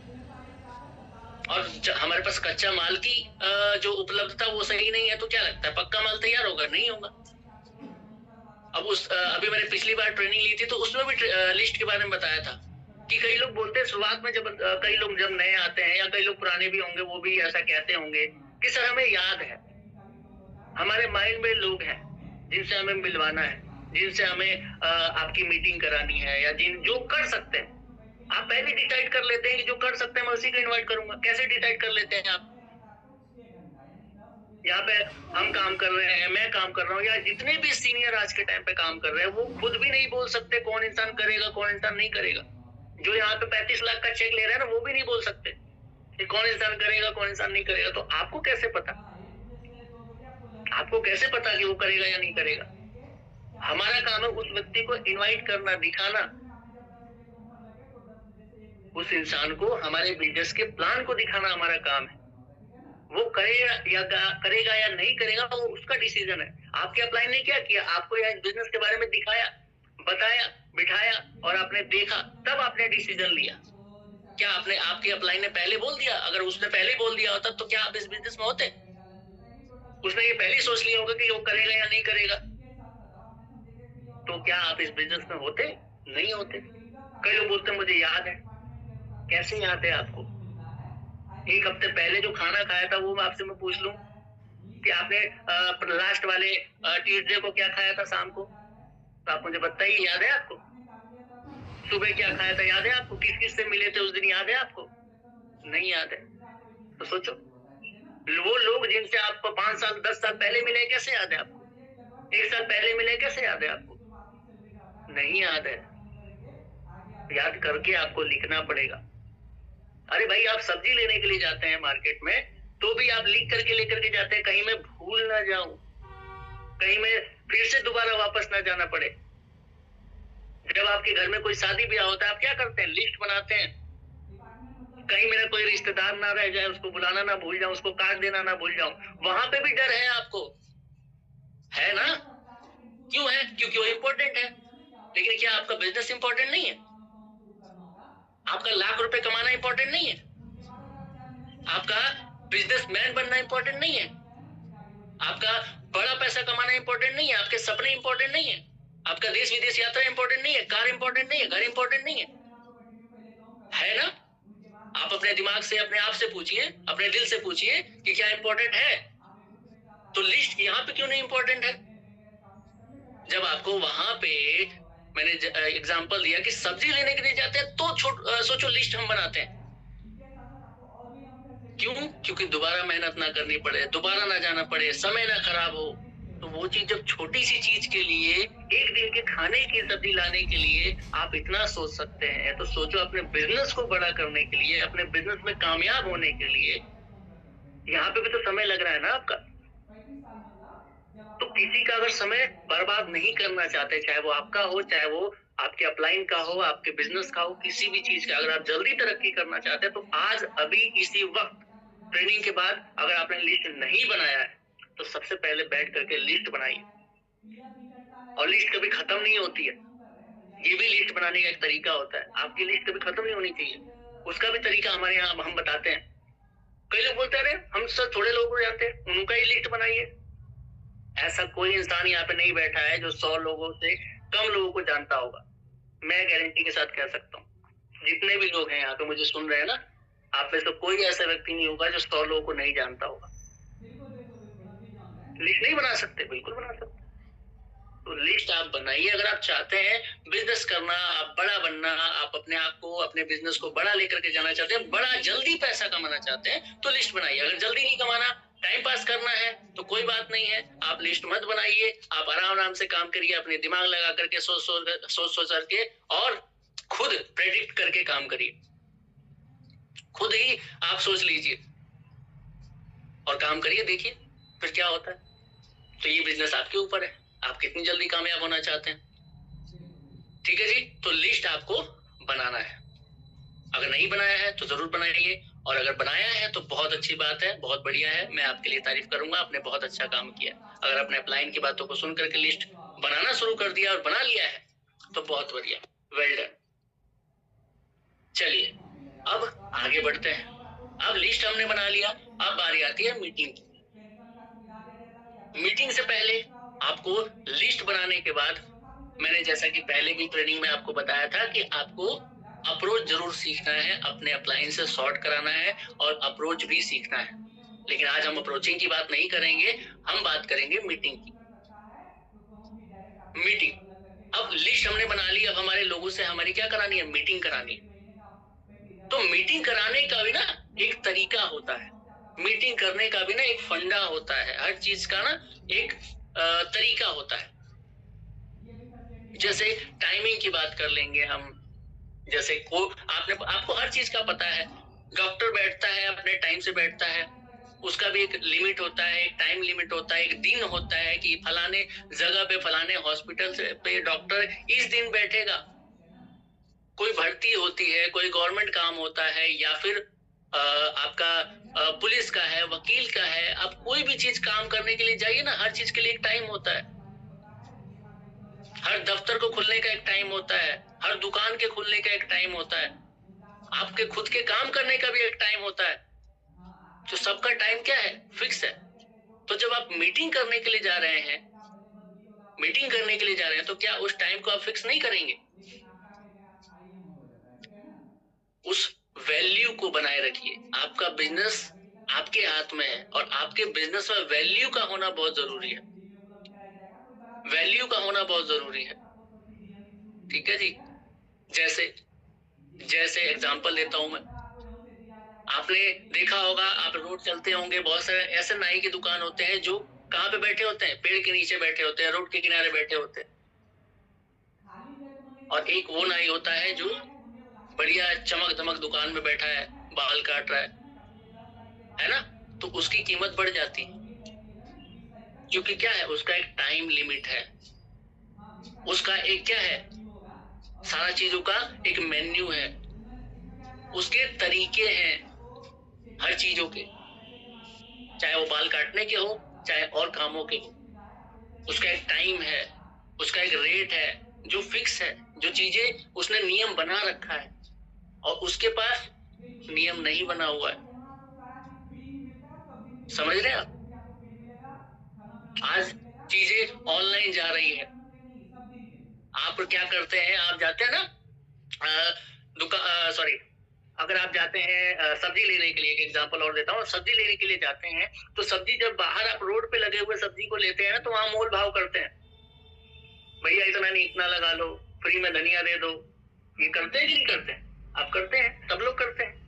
और हमारे पास कच्चा माल की जो उपलब्धता वो सही नहीं है, तो क्या लगता है पक्का माल तैयार होगा? नहीं होगा। अब अभी मैंने पिछली बार ट्रेनिंग ली थी तो उसमें भी लिस्ट के बारे में बताया था कि कई लोग बोलते हैं शुरुआत में, जब कई लोग जब नए आते हैं, या कई लोग पुराने भी होंगे, वो भी ऐसा कहते होंगे कि सर हमें याद है, हमारे माइंड में लोग हैं जिनसे हमें मिलवाना है, जिनसे हमें आपकी मीटिंग करानी है, या जो कर सकते हैं। आप पहले डिसाइड कर लेते हैं कि जो कर सकते हैं मैं उसी को इनवाइट करूंगा। कैसे डिसाइड कर लेते हैं आप? यहाँ पे हम काम कर रहे हैं, मैं काम कर रहा हूँ, या जितने भी सीनियर आज के टाइम पे काम कर रहे हैं, वो खुद भी नहीं बोल सकते कौन इंसान करेगा, कौन इंसान नहीं करेगा। जो यहाँ पे 35 लाख का चेक ले रहे हैं ना, वो भी नहीं बोल सकते कि कौन इंसान करेगा, कौन इंसान नहीं करेगा। तो आपको कैसे पता? आपको कैसे पता कि वो करेगा या नहीं करेगा? हमारा काम है उस व्यक्ति को इनवाइट करना, दिखाना, उस इंसान को हमारे बिजनेस के प्लान को दिखाना हमारा काम है। वो करेगा या नहीं करेगा, वो उसका डिसीजन है। आपके अपलाइन ने क्या किया? आपको यह बिजनेस के बारे में दिखाया, बताया, बिठाया, और आपने देखा, तब आपने डिसीजन लिया। क्या आपके अपलाइन ने पहले बोल दिया? अगर उसने पहले बोल दिया होता तो क्या आप इस बिजनेस में होते? उसने ये पहले सोच लिया होगा कि वो करेगा या नहीं करेगा, तो क्या आप इस बिजनेस में होते? नहीं होते। कई लोग बोलते हैं मुझे याद है। कैसे याद है आपको? एक हफ्ते पहले जो खाना खाया था वो आपसे मैं पूछ लूं कि आपने लास्ट वाले ट्यूसडे को क्या खाया था शाम को, तो आप मुझे बताइए, याद है आपको? सुबह क्या खाया था याद है आपको? किस किस से मिले थे उस दिन याद है आपको? नहीं याद है। तो सोचो, वो लोग जिनसे आपको 5 साल 10 साल पहले मिले, कैसे याद है आपको? 1 साल पहले मिले, कैसे याद है आपको? नहीं याद है। याद करके आपको लिखना पड़ेगा। अरे भाई, आप सब्जी लेने के लिए जाते हैं मार्केट में, तो भी आप लिख करके लेकर के जाते हैं, कहीं मैं भूल ना जाऊं, कहीं मैं फिर से दोबारा वापस ना जाना पड़े। जब आपके घर में कोई शादी ब्याह होता है, आप क्या करते हैं? लिस्ट बनाते हैं, कहीं मेरा कोई रिश्तेदार ना रह जाए, उसको बुलाना ना भूल जाऊं, उसको कार्ड देना ना भूल जाऊं। वहां पे भी डर है आपको, है ना? क्यों है? क्योंकि वो इंपॉर्टेंट है। लेकिन क्या आपका बिजनेस इंपॉर्टेंट नहीं है? आपका लाख रुपए कमाना इंपॉर्टेंट नहीं है? आपका बिजनेसमैन बनना इंपॉर्टेंट नहीं है? आपका बड़ा पैसा कमाना इंपॉर्टेंट नहीं है? आपके सपने इंपॉर्टेंट नहीं है? आपका देश विदेश यात्रा इंपॉर्टेंट नहीं है? कार इंपॉर्टेंट नहीं है? घर इंपॉर्टेंट नहीं है ना? आप अपने दिमाग से, अपने आप से पूछिए, अपने दिल से पूछिए कि क्या इंपॉर्टेंट है। तो लिस्ट यहाँ पे क्यों नहीं इंपॉर्टेंट है? जब आपको वहां पे मैंने एग्जांपल दिया कि सब्जी लेने के लिए जाते हैं, तो सोचो लिस्ट हम बनाते हैं। क्यों? क्योंकि दोबारा मेहनत ना करनी पड़े, दोबारा ना जाना पड़े, समय ना खराब हो। तो वो चीज, जब छोटी सी चीज के लिए, एक दिन के खाने की सब्जी लाने के लिए आप इतना सोच सकते हैं, तो सोचो अपने बिजनेस को बड़ा करने के लिए, अपने बिजनेस में कामयाब होने के लिए, यहाँ पे भी तो समय लग रहा है ना आपका। तो किसी का अगर समय बर्बाद नहीं करना चाहते, चाहे वो आपका हो, चाहे वो आपके अपलाइन का हो, आपके बिजनेस का हो, किसी भी चीज का, अगर आप जल्दी तरक्की करना चाहते हैं, तो आज अभी इसी वक्त ट्रेनिंग के बाद अगर आपने लिस्ट नहीं बनाया है, तो सबसे पहले बैठ करके लिस्ट बनाइए। और लिस्ट कभी खत्म नहीं होती है, ये भी लिस्ट बनाने का एक तरीका होता है। आपकी लिस्ट कभी खत्म नहीं होनी चाहिए, उसका भी तरीका हमारे यहाँ हम बताते हैं। कई लोग बोलते हैं अरे हम सर थोड़े लोगों को जानते हैं, उनका ही लिस्ट बनाइए। ऐसा कोई इंसान यहाँ पे नहीं बैठा है जो 100 लोगों से कम लोगों को जानता होगा। मैं गारंटी के साथ कह सकता हूँ। जितने भी लोग हैं यहाँ पे मुझे सुन रहे हैं ना, आप में से कोई ऐसा व्यक्ति नहीं होगा जो 100 लोगों को नहीं जानता होगा। लिस्ट नहीं बना सकते? बिल्कुल बना सकते। तो लिस्ट आप बनाइए। अगर आप चाहते हैं बिजनेस करना, आप बड़ा बनना, आप अपने आप को, अपने बिजनेस को बड़ा लेकर के जाना चाहते हैं, बड़ा जल्दी पैसा कमाना चाहते हैं, तो लिस्ट बनाइए। अगर जल्दी नहीं कमाना, टाइम पास करना है, तो कोई बात नहीं है, आप लिस्ट मत बनाइए। आप आराम से काम करिए, अपने दिमाग लगा करके सोच करके, और खुद प्रेडिक्ट करके काम करिए। खुद ही आप सोच लीजिए और काम करिए, देखिए फिर क्या होता है। तो ये बिजनेस आपके ऊपर है, आप कितनी जल्दी कामयाब होना चाहते हैं। ठीक है जी। तो लिस्ट आपको बनाना है। अगर नहीं बनाया है तो जरूर बनाइए, और अगर बनाया है तो बहुत अच्छी बात है, बहुत बढ़िया है, मैं आपके लिए तारीफ करूंगा, आपने बहुत अच्छा काम किया। अगर आपने अपलाइन की बातों को सुन करके लिस्ट बनाना शुरू कर दिया और बना लिया है तो बहुत बढ़िया, वेल डन। चलिए अब आगे बढ़ते हैं। अब लिस्ट हमने बना लिया, अब बारी आती है मीटिंग की। मीटिंग से पहले आपको लिस्ट बनाने के बाद, मैंने जैसा कि पहले भी ट्रेनिंग में आपको बताया था कि आपको अप्रोच जरूर सीखना है, अपने अपलाइन से सॉर्ट कराना है और अप्रोच भी सीखना है। लेकिन आज हम अप्रोचिंग की बात नहीं करेंगे, हम बात करेंगे मीटिंग की। मीटिंग, अब लिस्ट हमने बना ली, अब हमारे लोगों से हमारी क्या करानी है? मीटिंग करानी है। तो मीटिंग कराने का भी ना एक तरीका होता है, मीटिंग करने का भी ना एक फंडा होता है, हर चीज का ना एक तरीका होता है। जैसे टाइमिंग की बात कर लेंगे हम। जैसे आपको हर चीज का पता है, डॉक्टर बैठता है अपने टाइम से बैठता है, उसका भी एक लिमिट होता है, एक टाइम लिमिट होता है, एक दिन होता है कि फलाने जगह पे, फलाने हॉस्पिटल पे डॉक्टर इस दिन बैठेगा। कोई भर्ती होती है, कोई गवर्नमेंट काम होता है, या फिर आपका पुलिस का है, वकील का है, आप कोई भी चीज काम करने के लिए जाइए ना, हर चीज के लिए एक टाइम होता है। हर दफ्तर को खुलने का एक टाइम होता है, हर दुकान के खुलने का एक टाइम होता है, आपके खुद के काम करने का भी एक टाइम होता है। तो सबका टाइम क्या है? फिक्स है। तो जब आप मीटिंग करने के लिए जा रहे हैं, तो क्या उस टाइम को आप फिक्स नहीं करेंगे? उस वैल्यू को बनाए रखिए। आपका बिजनेस आपके हाथ में है, और आपके बिजनेस में वैल्यू का होना बहुत जरूरी है। वैल्यू का होना बहुत जरूरी है। ठीक है जी। जैसे एग्जांपल देता हूं मैं। आपने देखा होगा, आप रोड चलते होंगे, बहुत सारे ऐसे नाई की दुकान होते हैं जो कहाँ पे बैठे होते हैं? पेड़ के नीचे बैठे होते हैं, रोड के किनारे बैठे होते हैं। और एक वो नाई होता है जो बढ़िया चमक धमक दुकान में बैठा है, बाल काट रहा है ना? तो उसकी कीमत बढ़ जाती है, क्योंकि क्या है? उसका एक टाइम लिमिट है, उसका एक क्या है? सारा चीजों का एक मेन्यू है, उसके तरीके हैं हर चीजों के, चाहे वो बाल काटने के हो, चाहे और कामों के हो। उसका एक टाइम है, उसका एक रेट है जो फिक्स है, जो चीजें उसने नियम बना रखा है, और उसके पास नियम नहीं बना हुआ है। समझ रहे हैं आप? आज चीजें ऑनलाइन जा रही है। आप क्या करते हैं? आप जाते हैं ना दुकान, सॉरी, अगर आप जाते हैं सब्जी लेने के लिए, एक एग्जांपल और देता हूँ, सब्जी लेने के लिए जाते हैं, तो सब्जी जब बाहर आप रोड पे लगे हुए सब्जी को लेते हैं ना, तो वहां मोल भाव करते हैं, भैया इतना नहीं, इतना लगा लो, फ्री में धनिया दे दो। ये करते हैं कि नहीं करते हैं? आप करते हैं, सब लोग करते हैं।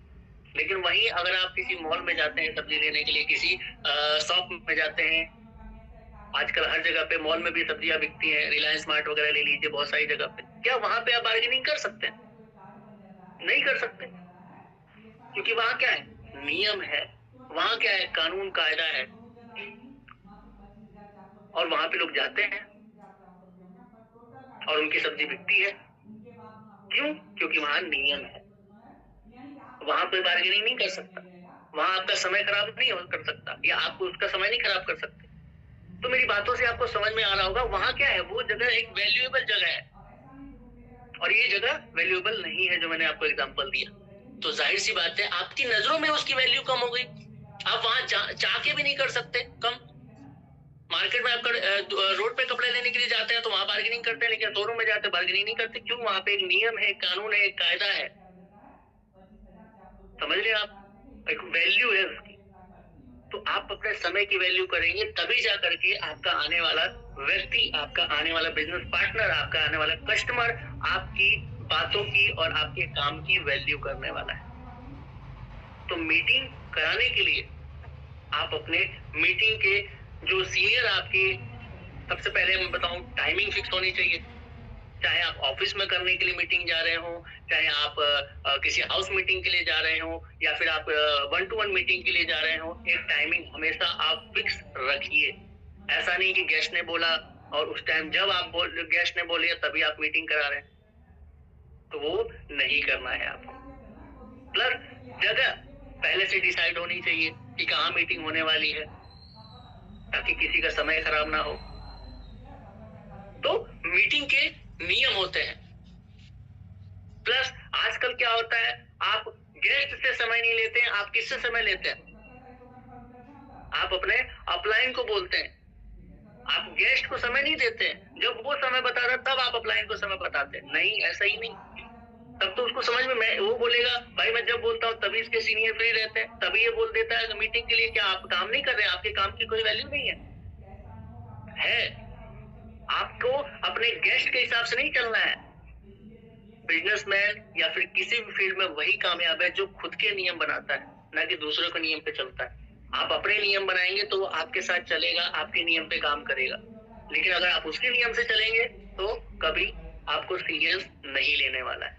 लेकिन वहीं अगर आप किसी मॉल में जाते हैं सब्जी लेने के लिए, किसी शॉप में जाते हैं, आजकल हर जगह पे मॉल में भी सब्जियां बिकती हैं, रिलायंस मार्ट वगैरह ले लीजिए, बहुत सारी जगह पे, क्या वहां पे आप बार्गेनिंग कर सकते हैं? नहीं कर सकते, क्योंकि वहां क्या है? नियम है, वहां क्या है? कानून कायदा है, और वहां पे लोग जाते हैं और उनकी सब्जी बिकती है। क्यों? क्योंकि वहां नियम है, वहां कोई बार्गेनिंग नहीं कर सकता, वहां आपका समय खराब नहीं कर सकता, या आपको उसका समय नहीं खराब कर सकते। तो मेरी बातों से आपको समझ में आ रहा होगा, वहां क्या है? वो जगह एक वैल्यूएबल जगह है, और ये जगह वैल्यूएबल नहीं है जो मैंने आपको एग्जांपल दिया। तो जाहिर सी बात है, आपकी नजरों में उसकी वैल्यू कम हो गई, आप वहां चाह के भी नहीं कर सकते कम। मार्केट में आप रोड पे कपड़े लेने के लिए जाते हैं तो वहां बार्गेनिंग करते हैं, लेकिन शोरूम में जाते हैं बार्गेनिंग नहीं करते। क्यों? वहां पे एक नियम है, एक कानून है, एक कायदा है। समझ रहे आप? एक वैल्यू है उसकी। तो आप अपने समय की वैल्यू करेंगे तभी जा करके आपका आने वाला व्यक्ति, आपका आने वाला बिजनेस पार्टनर, आपका आने वाला कस्टमर आपकी बातों की और आपके काम की वैल्यू करने वाला है। तो मीटिंग कराने के लिए आप अपने मीटिंग के जो सीनियर आपकी, सबसे पहले मैं बताऊं, टाइमिंग फिक्स होनी चाहिए। चाहे आप ऑफिस में करने के लिए मीटिंग जा रहे हो, चाहे आप किसी हाउस मीटिंग के लिए जा रहे हो, या फिर आप 1-to-1 मीटिंग के लिए जा रहे हो, एक टाइमिंग हमेशा आप फिक्स रखिए। ऐसा नहीं कि गेस्ट ने बोला और उस टाइम जब आप गेस्ट ने बोले तभी आप मीटिंग करा रहे हैं, तो वो नहीं करना है आपको। प्लस जगह पहले से डिसाइड होनी चाहिए कि कहाँ मीटिंग होने वाली है, ताकि किसी का समय खराब ना हो। तो मीटिंग के नियम होते हैं। प्लस आजकल क्या होता है, आप गेस्ट से समय नहीं लेते हैं, आप किससे समय लेते हैं? आप अपने अपलाइन को बोलते हैं। आप गेस्ट को समय नहीं देते हैं। जब वो समय बता रहा तब आप अपलाइन को समय बताते हैं। नहीं, ऐसा ही नहीं। तब तो उसको समझ में, मैं वो बोलेगा भाई मैं जब बोलता हूँ तभी इसके सीनियर फ्री रहते हैं, तभी ये बोल देता है मीटिंग के लिए। क्या आप काम नहीं कर रहे हैं? आपके काम की कोई वैल्यू नहीं है। आपको अपने गेस्ट के हिसाब से नहीं चलना है। बिजनेसमैन या फिर किसी भी फील्ड में वही कामयाब है जो खुद के नियम बनाता है, ना कि दूसरों के नियम पे चलता है। आप अपने नियम बनाएंगे तो वो आपके साथ चलेगा, आपके नियम पे काम करेगा। लेकिन अगर आप उसके नियम से चलेंगे तो कभी आपको सीरियस नहीं लेने वाला है।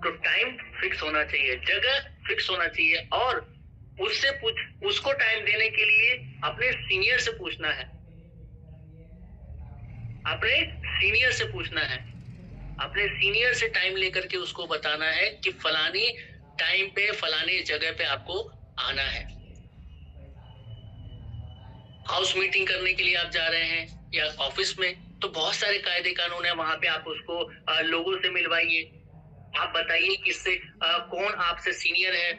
तो टाइम फिक्स होना चाहिए, जगह फिक्स होना चाहिए, और उसको टाइम देने के लिए अपने सीनियर से पूछना है। अपने सीनियर से पूछना है, अपने सीनियर से टाइम लेकर के उसको बताना है कि फलानी टाइम पे फलानी जगह पे आपको आना है। हाउस मीटिंग करने के लिए आप जा रहे हैं या ऑफिस में, तो बहुत सारे कायदे कानून है। वहां पे आप उसको लोगों से मिलवाइए। आप बताइए किससे, कौन आपसे सीनियर है।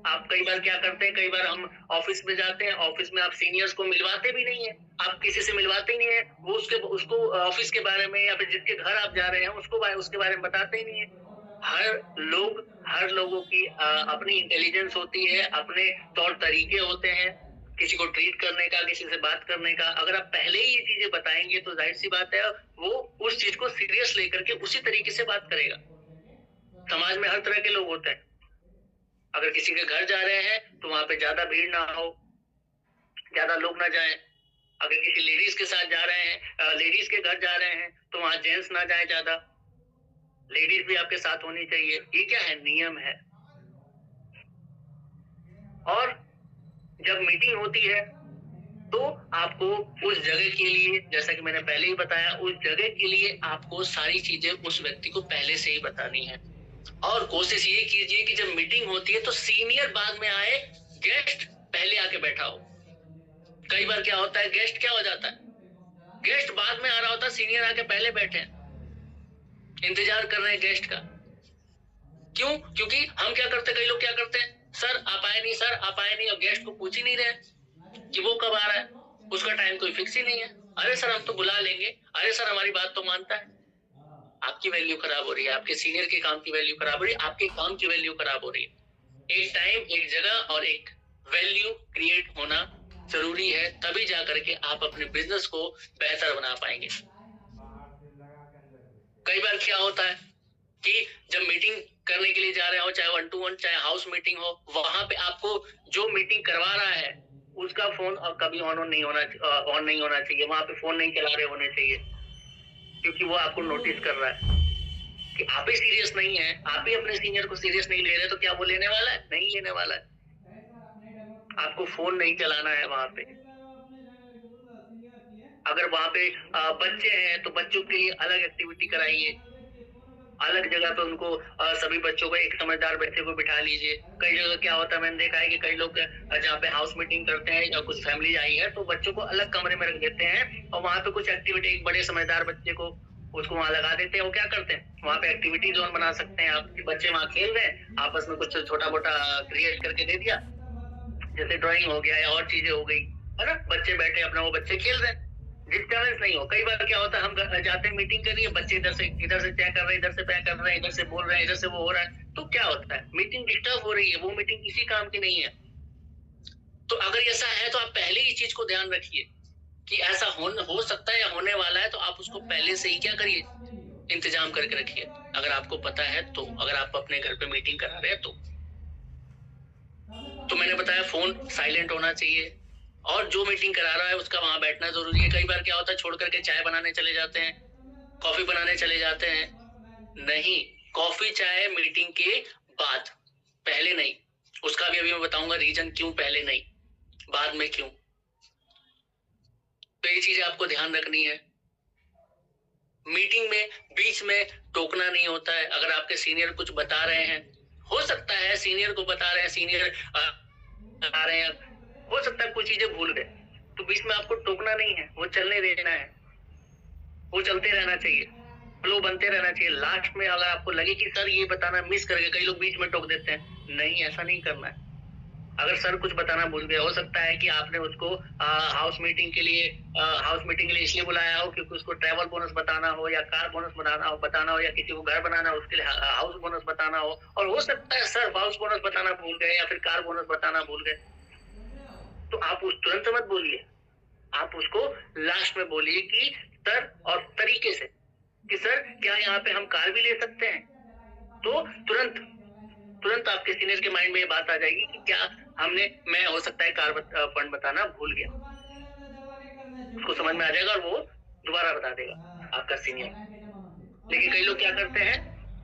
आप कई बार क्या करते हैं, कई बार हम ऑफिस में जाते हैं, ऑफिस में आप सीनियर्स को मिलवाते भी नहीं है, आप किसी से मिलवाते ही नहीं है। वो उसको ऑफिस के बारे में या फिर जिसके घर आप जा रहे हैं उसके बारे में बताते ही नहीं है। हर लोगों की अपनी इंटेलिजेंस होती है, अपने तौर तरीके होते हैं, किसी को ट्रीट करने का, किसी से बात करने का। अगर आप पहले ही ये चीजें बताएंगे तो जाहिर सी बात है वो उस चीज को सीरियस लेकर के उसी तरीके से बात करेगा। समाज में हर तरह के लोग होते हैं। अगर किसी के घर जा रहे हैं तो वहां पे ज्यादा भीड़ ना हो, ज्यादा लोग ना जाएं। अगर किसी लेडीज के साथ जा रहे हैं, लेडीज के घर जा रहे हैं, तो वहां जेंट्स ना जाए ज्यादा, लेडीज भी आपके साथ होनी चाहिए। ये क्या है, नियम है। और जब मीटिंग होती है तो आपको उस जगह के लिए, जैसा कि मैंने पहले ही बताया, उस जगह के लिए आपको सारी चीजें उस व्यक्ति को पहले से ही बतानी है। और कोशिश ये कीजिए कि जब मीटिंग होती है तो सीनियर बाद में आए, गेस्ट पहले आके बैठा हो। कई बार क्या होता है, गेस्ट क्या हो जाता है, गेस्ट बाद में आ रहा होता है, सीनियर आके पहले बैठे हैं, इंतजार कर रहे हैं गेस्ट का। क्यों? क्योंकि हम क्या करते हैं, कई लोग क्या करते हैं, सर आप आए नहीं, सर आप आए नहीं, और गेस्ट को पूछ ही नहीं रहे कि वो कब आ रहा है। उसका टाइम कोई फिक्स ही नहीं है। अरे सर हम तो बुला लेंगे, अरे सर हमारी बात तो मानता है। आपकी वैल्यू खराब हो रही है, आपके सीनियर के काम की वैल्यू खराब हो रही है, आपके काम की वैल्यू खराब हो रही है। एक टाइम, एक जगह और एक वैल्यू क्रिएट होना जरूरी है, तभी जा करके आप अपने बिजनेस को बेहतर बना पाएंगे। कई बार क्या होता है कि जब मीटिंग करने के लिए जा रहे हो, चाहे 1-to-1 चाहे हाउस मीटिंग हो, वहां पे आपको जो मीटिंग करवा रहा है उसका फोन कभी ऑन नहीं होना चाहिए। वहां पे फोन नहीं चला रहे होने चाहिए, क्योंकि वो आपको नोटिस कर रहा है कि आप ही सीरियस नहीं है, आप ही अपने सीनियर को सीरियस नहीं ले रहे, तो क्या वो लेने वाला है? नहीं लेने वाला है। आपको फोन नहीं चलाना है वहां पे। अगर वहां पे बच्चे हैं तो बच्चों के लिए अलग एक्टिविटी कराइए, अलग जगह पे उनको सभी बच्चों को, एक समझदार बच्चे को बिठा लीजिए। कई जगह क्या होता है, मैंने देखा है कि कई लोग जहाँ पे हाउस मीटिंग करते हैं या कुछ फैमिली आई है तो बच्चों को अलग कमरे में रख देते हैं, और वहां पे कुछ एक्टिविटी, एक बड़े समझदार बच्चे को उसको वहां लगा देते हैं। वो क्या करते हैं, वहां पे एक्टिविटी जोन बना सकते हैं आप, बच्चे वहां खेल रहे हैं, आपस में कुछ छोटा मोटा क्रिएट करके दे दिया, जैसे ड्राइंग हो गया या और चीजें हो गई, है ना, बच्चे बैठे अपना वो बच्चे खेल रहे हैं, डिस्टर्बेंस नहीं हो। कई बार क्या होता है, हम जाते हैं मीटिंग के लिए, बच्चे इधर से क्या कर रहे हैं, इधर से क्या कर रहे हैं, इधर से बोल रहे हैं, इधर से वो हो रहा है, तो क्या होता है, मीटिंग डिस्टर्ब हो रही है, वो मीटिंग किसी काम की नहीं है। तो अगर ऐसा है तो आप पहले ही चीज को ध्यान रखिए कि ऐसा हो सकता है या होने वाला है, तो आप उसको पहले से ही क्या करिए, इंतजाम करके रखिए। अगर आपको पता है तो, अगर आप अपने घर पे मीटिंग करा रहे हैं तो मैंने बताया फोन साइलेंट होना चाहिए, और जो मीटिंग करा रहा है उसका वहां बैठना जरूरी है। कई बार क्या होता है, छोड़ करके चाय बनाने चले जाते हैं, कॉफी बनाने चले जाते हैं। नहीं, कॉफी चाय मीटिंग के बाद, पहले नहीं। उसका भी अभी मैं बताऊंगा रीजन, क्यों पहले नहीं, बाद में क्यों। तो ये चीजें आपको ध्यान रखनी है। मीटिंग में बीच में टोकना नहीं होता है। अगर आपके सीनियर कुछ बता रहे हैं, हो सकता है सीनियर को बता रहे हैं, सीनियर आ रहे हैं, हो सकता है कुछ चीजें भूल गए, तो बीच में आपको टोकना नहीं है, वो चलने देना है, वो चलते रहना चाहिए, फ्लो बनते रहना चाहिए। लास्ट में अगर आपको लगे कि सर ये बताना मिस कर गए, कई लोग बीच में टोक देते हैं, नहीं, ऐसा नहीं करना है। अगर सर कुछ बताना भूल गए, हो सकता है कि आपने उसको हाउस मीटिंग के लिए इसलिए बुलाया हो क्योंकि उसको ट्रैवल बोनस बताना हो, या कार बोनस बताना हो, या किसी को घर बनाना हो उसके लिए हाउस बोनस बताना हो, और हो सकता है सर हाउस बोनस बताना भूल गए या फिर कार बोनस बताना भूल गए, तो आप उस तुरंत मत बोलिए, आप उसको लास्ट में बोलिए कि सर, और तरीके से कि सर क्या यहाँ पे हम कार भी ले सकते हैं। तो तुरंत आपके सीनियर के माइंड में ये बात आ जाएगी कि क्या मैं हो सकता है कार फंड बताना भूल गया, उसको समझ में आ जाएगा और वो दोबारा बता देगा आपका सीनियर। लेकिन कई लोग क्या करते हैं,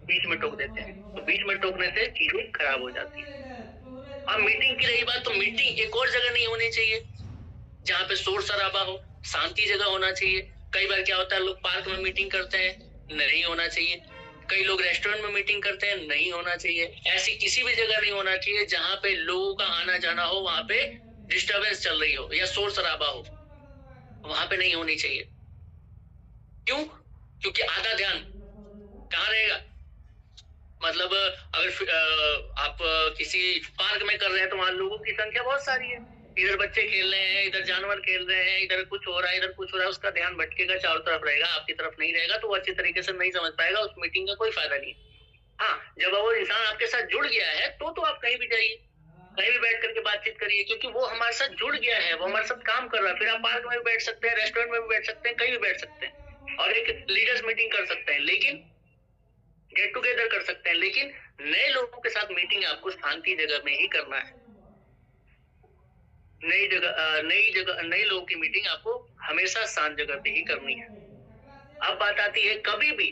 बीच में टोक देते हैं, तो बीच में टोकने से चीजें खराब हो जाती है। अब मीटिंग की रही बात, तो मीटिंग एक और जगह नहीं होनी चाहिए जहाँ पे शोर शराबा हो, शांति जगह होना चाहिए। कई बार क्या होता है, लोग पार्क में मीटिंग करते हैं, नहीं होना चाहिए। कई लोग रेस्टोरेंट में मीटिंग करते हैं, नहीं होना चाहिए। ऐसी किसी भी जगह नहीं होना चाहिए जहाँ पे लोगों का आना जाना हो, वहां पे डिस्टर्बेंस चल रही हो या शोर शराबा हो, वहां पे नहीं होनी चाहिए। क्यों? क्योंकि आधा ध्यान कहाँ रहेगा, मतलब अगर आप किसी पार्क में कर रहे हैं तो वहां लोगों की संख्या बहुत सारी है, इधर बच्चे खेल रहे हैं, इधर जानवर खेल रहे हैं, इधर कुछ हो रहा है, इधर कुछ हो रहा है, उसका ध्यान भटकेगा, चारों तरफ रहेगा, आपकी तरफ नहीं रहेगा, तो वो अच्छे तरीके से नहीं समझ पाएगा, उस मीटिंग का कोई फायदा नहीं। हाँ, जब वो इंसान आपके साथ जुड़ गया है तो आप कहीं भी जाइए, कहीं भी बैठ करके बातचीत करिए, क्योंकि वो हमारे साथ जुड़ गया है, वो हमारे साथ काम कर रहा है। फिर आप पार्क में भी बैठ सकते हैं, रेस्टोरेंट में भी बैठ सकते हैं, कहीं भी बैठ सकते हैं, और एक लीडर्स मीटिंग कर सकते हैं, लेकिन गेट टुगेदर कर सकते हैं, लेकिन नए लोगों के साथ मीटिंग आपको शांति जगह में ही करना है। नई लोगों की मीटिंग आपको हमेशा शांत जगह पे ही करनी है। अब बात आती है कभी भी,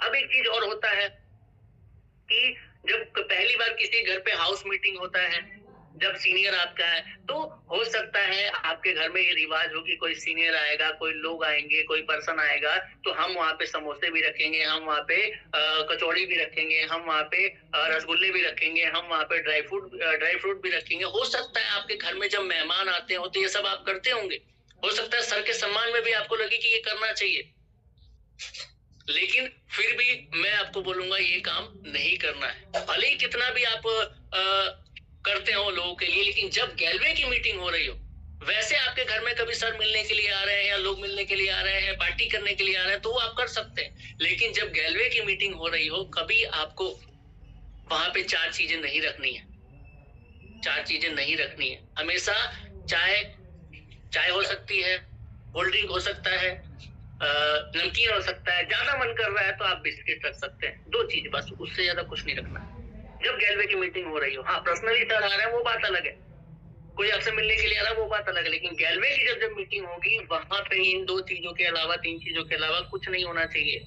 अब एक चीज और होता है कि जब पहली बार किसी घर पे हाउस मीटिंग होता है, जब सीनियर आपका है, तो हो सकता है आपके घर में ये रिवाज हो कि कोई सीनियर आएगा, कोई लोग आएंगे, कोई पर्सन आएगा, तो हम वहाँ पे समोसे भी रखेंगे, हम वहाँ पे कचौड़ी भी रखेंगे, हम वहाँ पे रसगुल्ले भी रखेंगे, हम वहाँ पे ड्राई फ्रूट भी रखेंगे। हो सकता है आपके घर में जब मेहमान आते हो तो ये सब आप करते होंगे। हो सकता है सर के सम्मान में भी आपको लगे कि ये करना चाहिए, लेकिन फिर भी मैं आपको बोलूंगा ये काम नहीं करना है। भले ही कितना भी आप करते हो लोगों के लिए, लेकिन जब गैलवे की मीटिंग हो रही हो, वैसे आपके घर में कभी सर मिलने के लिए आ रहे हैं या लोग मिलने के लिए आ रहे हैं, पार्टी करने के लिए आ रहे हैं, तो वो आप कर सकते हैं। लेकिन जब गैलवे की मीटिंग हो रही हो, कभी आपको वहां पे चार चीजें नहीं रखनी है, चार चीजें नहीं रखनी है। हमेशा चाय हो सकती है, कोल्ड ड्रिंक हो सकता है, नमकीन हो सकता है, ज्यादा मन कर रहा है तो आप बिस्किट रख सकते हैं, दो चीज बस, उससे ज्यादा कुछ नहीं रखना जब गैलवे की मीटिंग हो रही हो। हाँ, पर्सनली सर आ रहे हैं वो बात अलग है, कोई आपसे मिलने के लिए आ रहा है वो बात अलग है, लेकिन गैलवे की जब मीटिंग होगी, वहां पे इन दो चीजों के अलावा, तीन चीजों के अलावा कुछ नहीं होना चाहिए।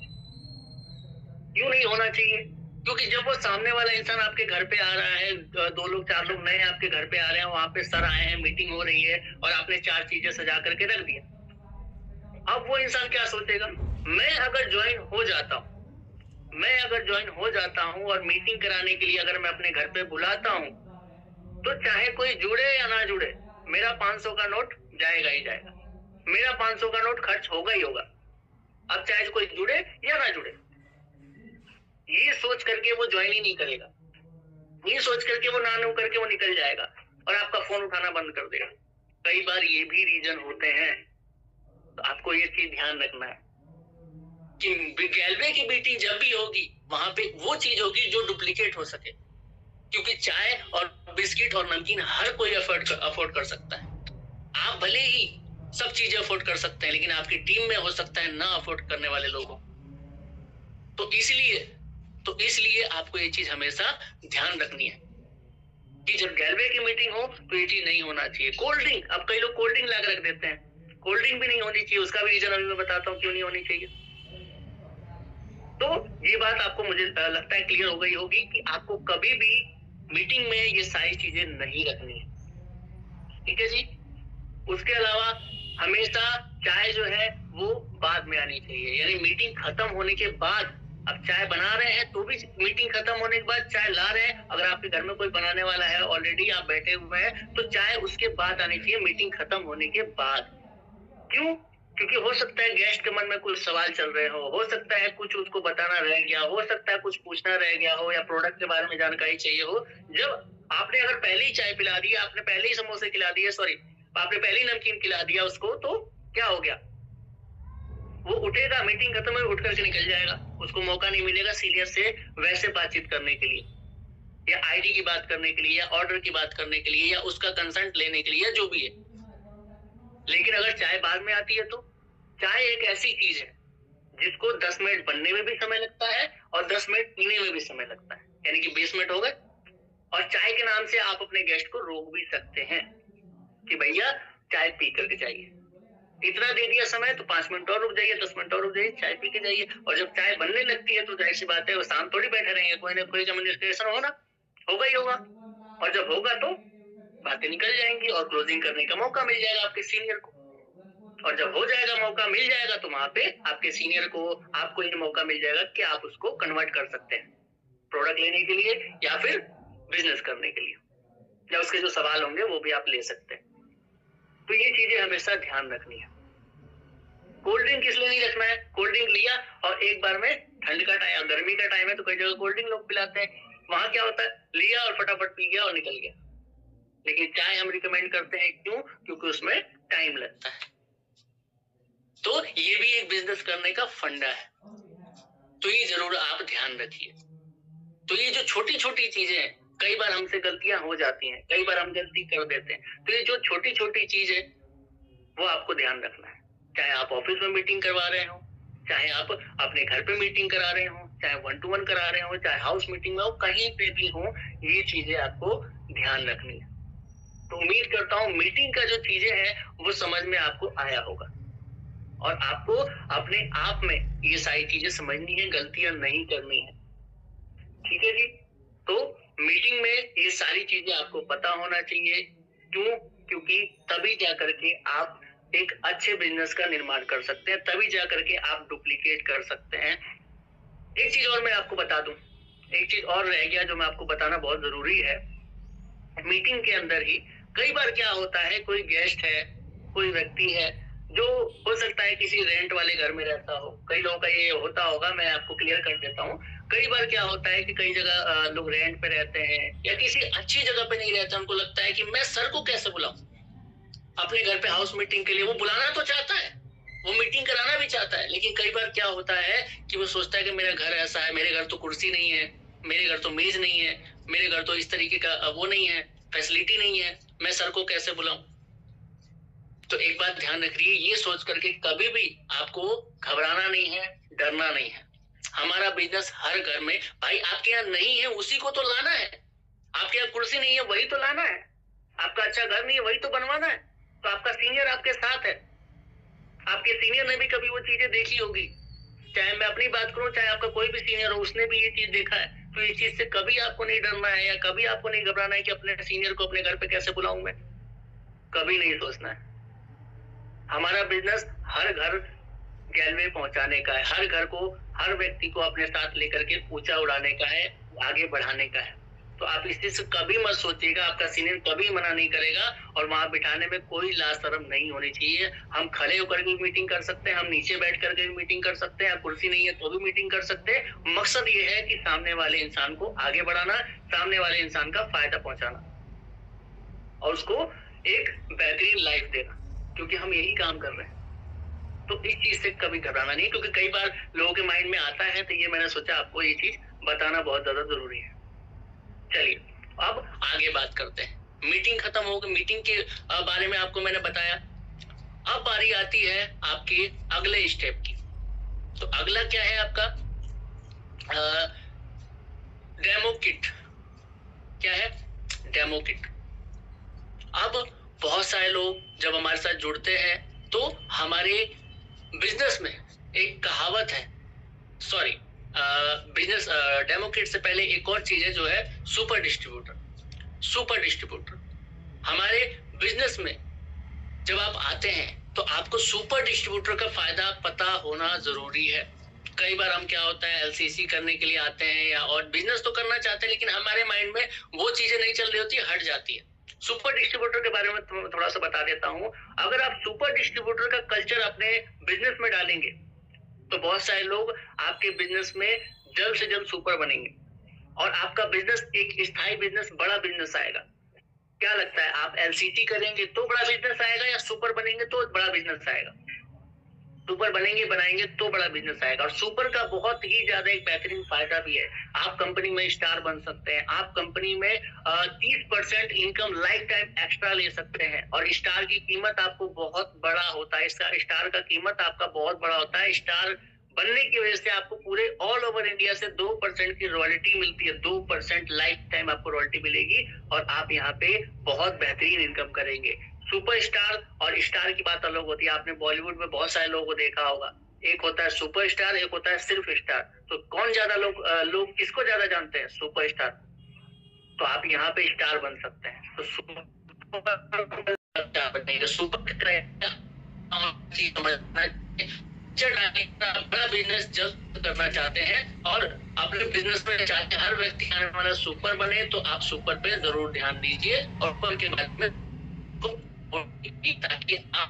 क्यों नहीं होना चाहिए? क्योंकि जब वो सामने वाला इंसान आपके घर पे आ रहा है, दो लोग चार लोग नए आपके घर पे आ रहे हैं, वहां पे सर आए हैं, मीटिंग हो रही है, और आपने चार चीजें सजा करके रख दिया, अब वो इंसान क्या सोचेगा? मैं अगर ज्वाइन हो जाता हूँ और मीटिंग कराने के लिए अगर मैं अपने घर पे बुलाता हूँ, तो चाहे कोई जुड़े या ना जुड़े, मेरा 500 का नोट जाएगा ही जाएगा, मेरा 500 का नोट खर्च होगा ही होगा। अब चाहे कोई जुड़े या ना जुड़े, ये सोच करके वो ज्वाइन ही नहीं करेगा, ये सोच करके वो ना करके वो निकल जाएगा और आपका फोन उठाना बंद कर देगा। कई बार ये भी रीजन होते हैं, तो आपको ये चीज ध्यान रखना है कि गैलवे की मीटिंग जब भी होगी वहां पे वो चीज होगी जो डुप्लीकेट हो सके, क्योंकि चाय और बिस्किट और नमकीन हर कोई अफोर्ड कर सकता है। आप भले ही सब चीजें अफोर्ड कर सकते हैं, लेकिन आपकी टीम में हो सकता है ना अफोर्ड करने वाले लोगों, तो इसलिए आपको ये चीज हमेशा ध्यान रखनी है कि जब गैलवे की मीटिंग हो तो ये चीज नहीं होना चाहिए। कोल्ड ड्रिंक, अब कई लोग कोल्ड ड्रिंक ला रख देते हैं, कोल्ड ड्रिंक भी नहीं होनी चाहिए, उसका भी रीजन अभी मैं बताता हूँ क्यों नहीं होनी चाहिए। तो ये बात आपको, मुझे लगता है, क्लियर हो गई होगी कि आपको कभी भी मीटिंग में ये सारी चीजें नहीं रखनी है, ठीक है जी। उसके अलावा हमेशा चाय जो है वो बाद में आनी चाहिए, यानी मीटिंग खत्म होने के बाद। अब चाय बना रहे हैं तो भी मीटिंग खत्म होने के बाद चाय ला रहे हैं, अगर आपके घर में कोई बनाने वाला है, ऑलरेडी आप बैठे हुए हैं, तो चाय उसके बाद आनी चाहिए, मीटिंग खत्म होने के बाद। क्यों? क्योंकि हो सकता है गेस्ट के मन में कुछ सवाल चल रहे हो सकता है कुछ उसको बताना रह गया, हो सकता है कुछ पूछना रह गया हो, या प्रोडक्ट के बारे में जानकारी चाहिए हो। जब आपने अगर पहले ही चाय पिला दी, आपने पहले ही समोसे खिला दिए, सॉरी, आपने पहले ही नमकीन खिला दिया उसको, तो क्या हो गया, वो उठेगा, मीटिंग खत्म है, उठ करके निकल जाएगा, उसको मौका नहीं मिलेगा सीनियर से वैसे बातचीत करने के लिए, या आईडी की बात करने के लिए, या ऑर्डर की बात करने के लिए, या उसका कंसेंट लेने के लिए, या जो भी है। लेकिन अगर चाय बाद में आती है तो चाय एक ऐसी चीज है जिसको 10 मिनट बनने में भी समय लगता है और 10 मिनट पीने में भी समय लगता है, यानी कि 20 मिनट हो गए। और चाय के नाम से आप अपने गेस्ट को रोक भी सकते हैं कि भैया चाय पी करके जाइए, इतना दे दिया समय तो 5 मिनट और रुक जाइए, 10 मिनट और रुक जाइए, चाय पी के जाइए। और जब चाय बनने लगती है तो जाहिर सी बात है वो शाम थोड़ी बैठे रहेंगे, कोई ना कोई कम्युनिकेशन होगा ही होगा, और जब होगा तो बातें निकल जाएंगी और क्लोजिंग करने का मौका मिल जाएगा आपके सीनियर को। और जब हो जाएगा, मौका मिल जाएगा, तो वहां पे आपके सीनियर को, आपको ये मौका मिल जाएगा कि आप उसको कन्वर्ट कर सकते हैं प्रोडक्ट लेने के लिए या फिर बिजनेस करने के लिए, या उसके जो सवाल होंगे वो भी आप ले सकते हैं। तो ये चीजें हमेशा ध्यान रखनी है। कोल्ड ड्रिंक किस लिए नहीं रखना है? कोल्ड ड्रिंक लिया और एक बार में, ठंड का टाइम, गर्मी का टाइम है तो कई जगह कोल्ड ड्रिंक लोग पिलाते हैं, वहां क्या होता है, लिया और फटाफट पी गया और निकल गया। लेकिन चाय हम रिकमेंड करते हैं, क्यों? क्योंकि उसमें टाइम लगता है। तो ये भी एक बिजनेस करने का फंडा है, तो ये जरूर आप ध्यान रखिए। तो ये जो छोटी छोटी चीजें हैं, कई बार हमसे गलतियां हो जाती हैं, कई बार हम गलती कर देते हैं, तो ये जो छोटी छोटी चीज है वो आपको ध्यान रखना है। चाहे आप ऑफिस में मीटिंग करवा रहे हो, चाहे आप अपने घर पे मीटिंग करा रहे हो, चाहे 1 to 1 करा रहे हो, चाहे हाउस मीटिंग में हो, कहीं पे भी हो, ये चीजें आपको ध्यान रखनी है। तो उम्मीद करता हूँ मीटिंग का जो चीजें हैं वो समझ में आपको आया होगा, और आपको अपने आप में ये सारी चीजें समझनी है, गलतियां नहीं करनी है, ठीक है जी। तो मीटिंग में ये सारी चीजें आपको पता होना चाहिए, क्यों? क्योंकि तभी जा करके आप एक अच्छे बिजनेस का निर्माण कर सकते हैं, तभी जा करके आप डुप्लीकेट कर सकते हैं। एक चीज और मैं आपको बता दूं, एक चीज और रह गया जो मैं आपको बताना बहुत जरूरी है। मीटिंग के अंदर ही कई बार क्या होता है, कोई गेस्ट है, कोई व्यक्ति है जो हो सकता है किसी रेंट वाले घर में रहता हो, कई लोगों का ये होता होगा, मैं आपको क्लियर कर देता हूँ। कई बार क्या होता है कि कई जगह लोग रेंट पे रहते हैं या किसी अच्छी जगह पे नहीं रहते, उनको लगता है कि मैं सर को कैसे बुलाऊं अपने घर पे हाउस मीटिंग के लिए। वो बुलाना तो चाहता है, वो मीटिंग कराना भी चाहता है, लेकिन कई बार क्या होता है कि वो सोचता है कि मेरा घर ऐसा है, मेरे घर तो कुर्सी नहीं है, मेरे घर तो मेज नहीं है, मेरे घर तो इस तरीके का वो नहीं है, फैसिलिटी नहीं है, मैं सर को कैसे बुलाऊं। तो एक बात ध्यान रखिए, ये सोच करके कभी भी आपको घबराना नहीं है, डरना नहीं है। हमारा बिजनेस हर घर में, भाई आपके यहाँ नहीं है उसी को तो लाना है, आपके यहाँ कुर्सी नहीं है वही तो लाना है, आपका अच्छा घर नहीं है वही तो बनवाना है। तो आपका सीनियर आपके साथ है, आपके सीनियर ने भी कभी वो चीजें देखी होगी, चाहे मैं अपनी बात करूं चाहे आपका कोई भी सीनियर हो, उसने भी ये चीज देखा है। तो इस चीज से कभी आपको नहीं डरना है या कभी आपको नहीं घबराना है कि अपने सीनियर को अपने घर पे कैसे बुलाऊं मैं, कभी नहीं सोचना है। हमारा बिजनेस हर घर गैलवे पहुंचाने का है, हर घर को, हर व्यक्ति को अपने साथ लेकर के ऊंचा उड़ाने का है, आगे बढ़ाने का है। तो आप इस चीज से कभी मत सोचिएगा, आपका सीनियर कभी मना नहीं करेगा, और वहां बिठाने में कोई लाज शर्म नहीं होनी चाहिए। हम खड़े होकर भी मीटिंग कर सकते हैं, हम नीचे बैठ करके भी मीटिंग कर सकते हैं, कुर्सी नहीं है तो भी मीटिंग कर सकते हैं। मकसद ये है कि सामने वाले इंसान को आगे बढ़ाना, सामने वाले इंसान का फायदा पहुंचाना, और उसको एक बेहतरीन लाइफ देना, क्योंकि हम यही काम कर रहे हैं। तो इस चीज से कभी घबराना नहीं, क्योंकि कई बार लोगों के माइंड में आता है, तो ये मैंने सोचा आपको ये चीज बताना बहुत ज्यादा जरूरी है। चलिए अब आगे बात करते हैं। मीटिंग खत्म हो गई, मीटिंग के बारे में आपको मैंने बताया। अब बारी आती है आपके अगले स्टेप की। तो अगला क्या है आपका? Demo kit. क्या है? Demo kit. अब बहुत सारे लोग जब हमारे साथ जुड़ते हैं तो हमारे बिजनेस में एक कहावत है, सॉरी, बिजनेस डेमो किट से पहले एक और चीज है जो है सुपर डिस्ट्रीब्यूटर। सुपर डिस्ट्रीब्यूटर हमारे बिजनेस में जब आप आते हैं तो आपको सुपर डिस्ट्रीब्यूटर का फायदा पता होना जरूरी है। कई बार हम क्या होता है, एलसीसी करने के लिए आते हैं या और बिजनेस तो करना चाहते हैं, लेकिन हमारे माइंड में वो चीजें नहीं चल रही होती, हट जाती है। सुपर डिस्ट्रीब्यूटर के बारे में थोड़ा सा बता देता हूँ। अगर आप सुपर डिस्ट्रीब्यूटर का कल्चर अपने बिजनेस में डालेंगे तो बहुत सारे लोग आपके बिजनेस में जल्द से जल्द सुपर बनेंगे और आपका बिजनेस एक स्थायी बिजनेस, बड़ा बिजनेस आएगा। क्या लगता है, आप एलसीटी करेंगे तो बड़ा बिजनेस आएगा या सुपर बनेंगे तो बड़ा बिजनेस आएगा? सुपर बनेंगे, बनाएंगे तो बड़ा बिजनेस आएगा। और सुपर का बहुत ही ज्यादा एक बेहतरीन फायदा भी है। आप कंपनी में स्टार बन सकते हैं। आप कंपनी में 30% इनकम लाइफ टाइम एक्स्ट्रा ले सकते हैं। और स्टार की कीमत आपको बहुत बड़ा होता है। स्टार का कीमत आपका बहुत बड़ा होता है। स्टार बनने की वजह से आपको पूरे ऑल ओवर इंडिया से 2% की रॉयल्टी मिलती है। 2% लाइफ टाइम आपको रॉयल्टी मिलेगी और आप यहाँ पे बहुत बेहतरीन इनकम करेंगे। सुपरस्टार और स्टार की बात अलग होती है। आपने बॉलीवुड में बहुत सारे लोगों को देखा होगा, एक होता है सुपरस्टार, एक होता है सिर्फ स्टार। तो कौन ज्यादा लोग किसको ज्यादा जानते हैं? सुपरस्टार। तो आप यहाँ पे स्टार बन सकते हैं। तो सुपर बड़ा बिजनेस जल्द करना चाहते हैं और अपने बिजनेस में चाहते हर व्यक्ति आने वाला सुपर बने, तो आप सुपर पे जरूर ध्यान दीजिए और सुपर के बाद में ताकि आप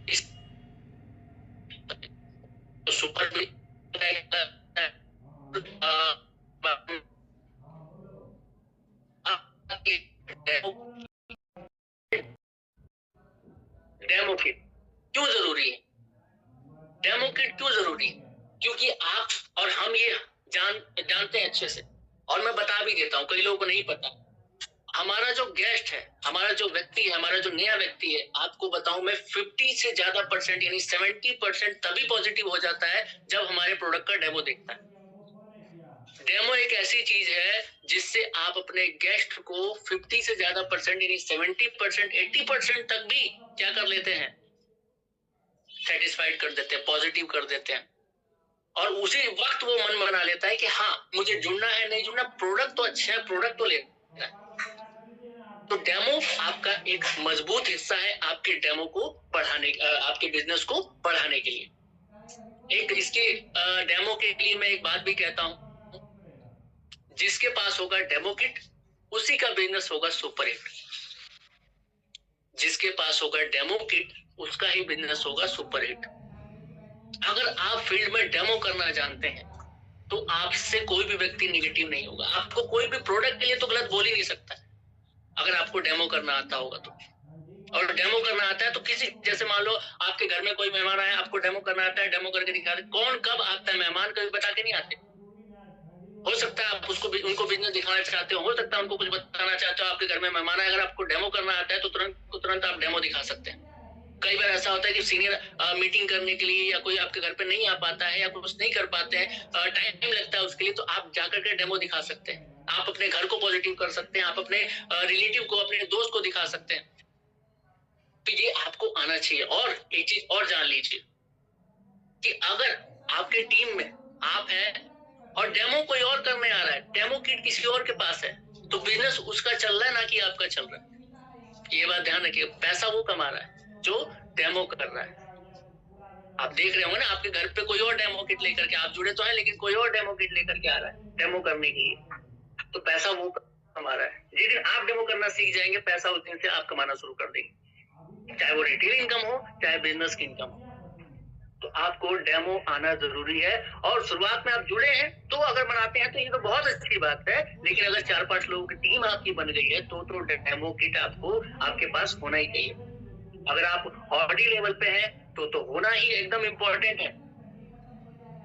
इस सुपर भी डेमो किट क्यों जरूरी है? डेमो किट क्यों जरूरी है? क्योंकि आप और हम ये जानते हैं अच्छे से, और मैं बता भी देता हूँ, कई लोगों को नहीं पता। हमारा जो गेस्ट है, हमारा जो व्यक्ति है, हमारा जो नया व्यक्ति है, आपको बताऊं मैं 50 से ज्यादा परसेंट यानी 70% तभी पॉजिटिव हो जाता है जब हमारे प्रोडक्ट का डेमो देखता है। डेमो एक ऐसी चीज है जिससे आप अपने गेस्ट को 50 से ज्यादा परसेंट यानी 70%, 80% तक भी क्या कर लेते हैं, सेटिस्फाइड कर देते हैं, पॉजिटिव कर देते हैं। और उसी वक्त वो मन बना लेता है कि हाँ मुझे जुड़ना है, नहीं जुड़ना, प्रोडक्ट तो अच्छा है, प्रोडक्ट तो लेना है। तो डेमो आपका एक मजबूत हिस्सा है आपके डेमो को बढ़ाने, आपके बिजनेस को बढ़ाने के लिए। एक इसके डेमो के लिए मैं एक बात भी कहता हूं, जिसके पास होगा डेमो किट उसी का बिजनेस होगा सुपर हिट। जिसके पास होगा डेमो किट उसका ही बिजनेस होगा सुपर हिट। अगर आप फील्ड में डेमो करना जानते हैं तो आपसे कोई भी व्यक्ति नेगेटिव नहीं होगा। आपको कोई भी प्रोडक्ट के लिए तो गलत बोल ही नहीं सकता अगर आपको डेमो करना आता होगा तो। और डेमो करना आता है तो किसी, जैसे मान लो आपके घर में कोई मेहमान आया, आपको डेमो करना आता है, डेमो करके दिखा दे। कौन कब आता है मेहमान, कभी बता के नहीं आते। हो सकता है आप उनको बिजनेस दिखाना चाहते हो सकता है उनको कुछ बताना चाहते हो, आपके घर में मेहमान आए, अगर आपको डेमो करना आता है तो तुरंत आप डेमो दिखा सकते हैं। कई बार ऐसा होता है कि सीनियर मीटिंग करने के लिए या कोई आपके घर पे नहीं आ पाता है या कुछ नहीं कर पाते हैं, टाइम लगता है उसके लिए, तो आप जाकर के डेमो दिखा सकते हैं। आप अपने घर को पॉजिटिव कर सकते हैं, आप अपने रिलेटिव को, अपने दोस्त को दिखा सकते हैं। तो ये आपको आना चाहिए। और एक चीज और जान लीजिए कि अगर आपके टीम में आप हैं और डेमो कोई और करने आ रहा है, डेमो किट किसी और के पास है, तो बिजनेस उसका चल रहा है ना कि आपका चल रहा है। ये बात ध्यान रखिए, पैसा वो कमा रहा है जो डेमो कर रहा है। आप देख रहे होंगे ना, आपके घर पे कोई और डेमो किट लेकर के, आप जुड़े तो हैं लेकिन कोई और डेमो किट लेकर के आ रहा है डेमो करने के लिए, तो पैसा वो कमा रहा है। जिस दिन आप डेमो करना सीख जाएंगे, पैसा उस दिन से आप कमाना शुरू कर देंगे, चाहे वो रिटेल इनकम हो चाहे बिजनेस की इनकम हो। तो आपको डेमो आना जरूरी है। और शुरुआत में आप जुड़े हैं तो अगर बनाते हैं तो ये तो बहुत अच्छी बात है, लेकिन अगर 4-5 लोगों की टीम आपकी बन गई है तो डेमो किट आपको आपके पास होना ही चाहिए। अगर आप ऑडी लेवल पे हैं तो होना ही एकदम इम्पोर्टेंट है।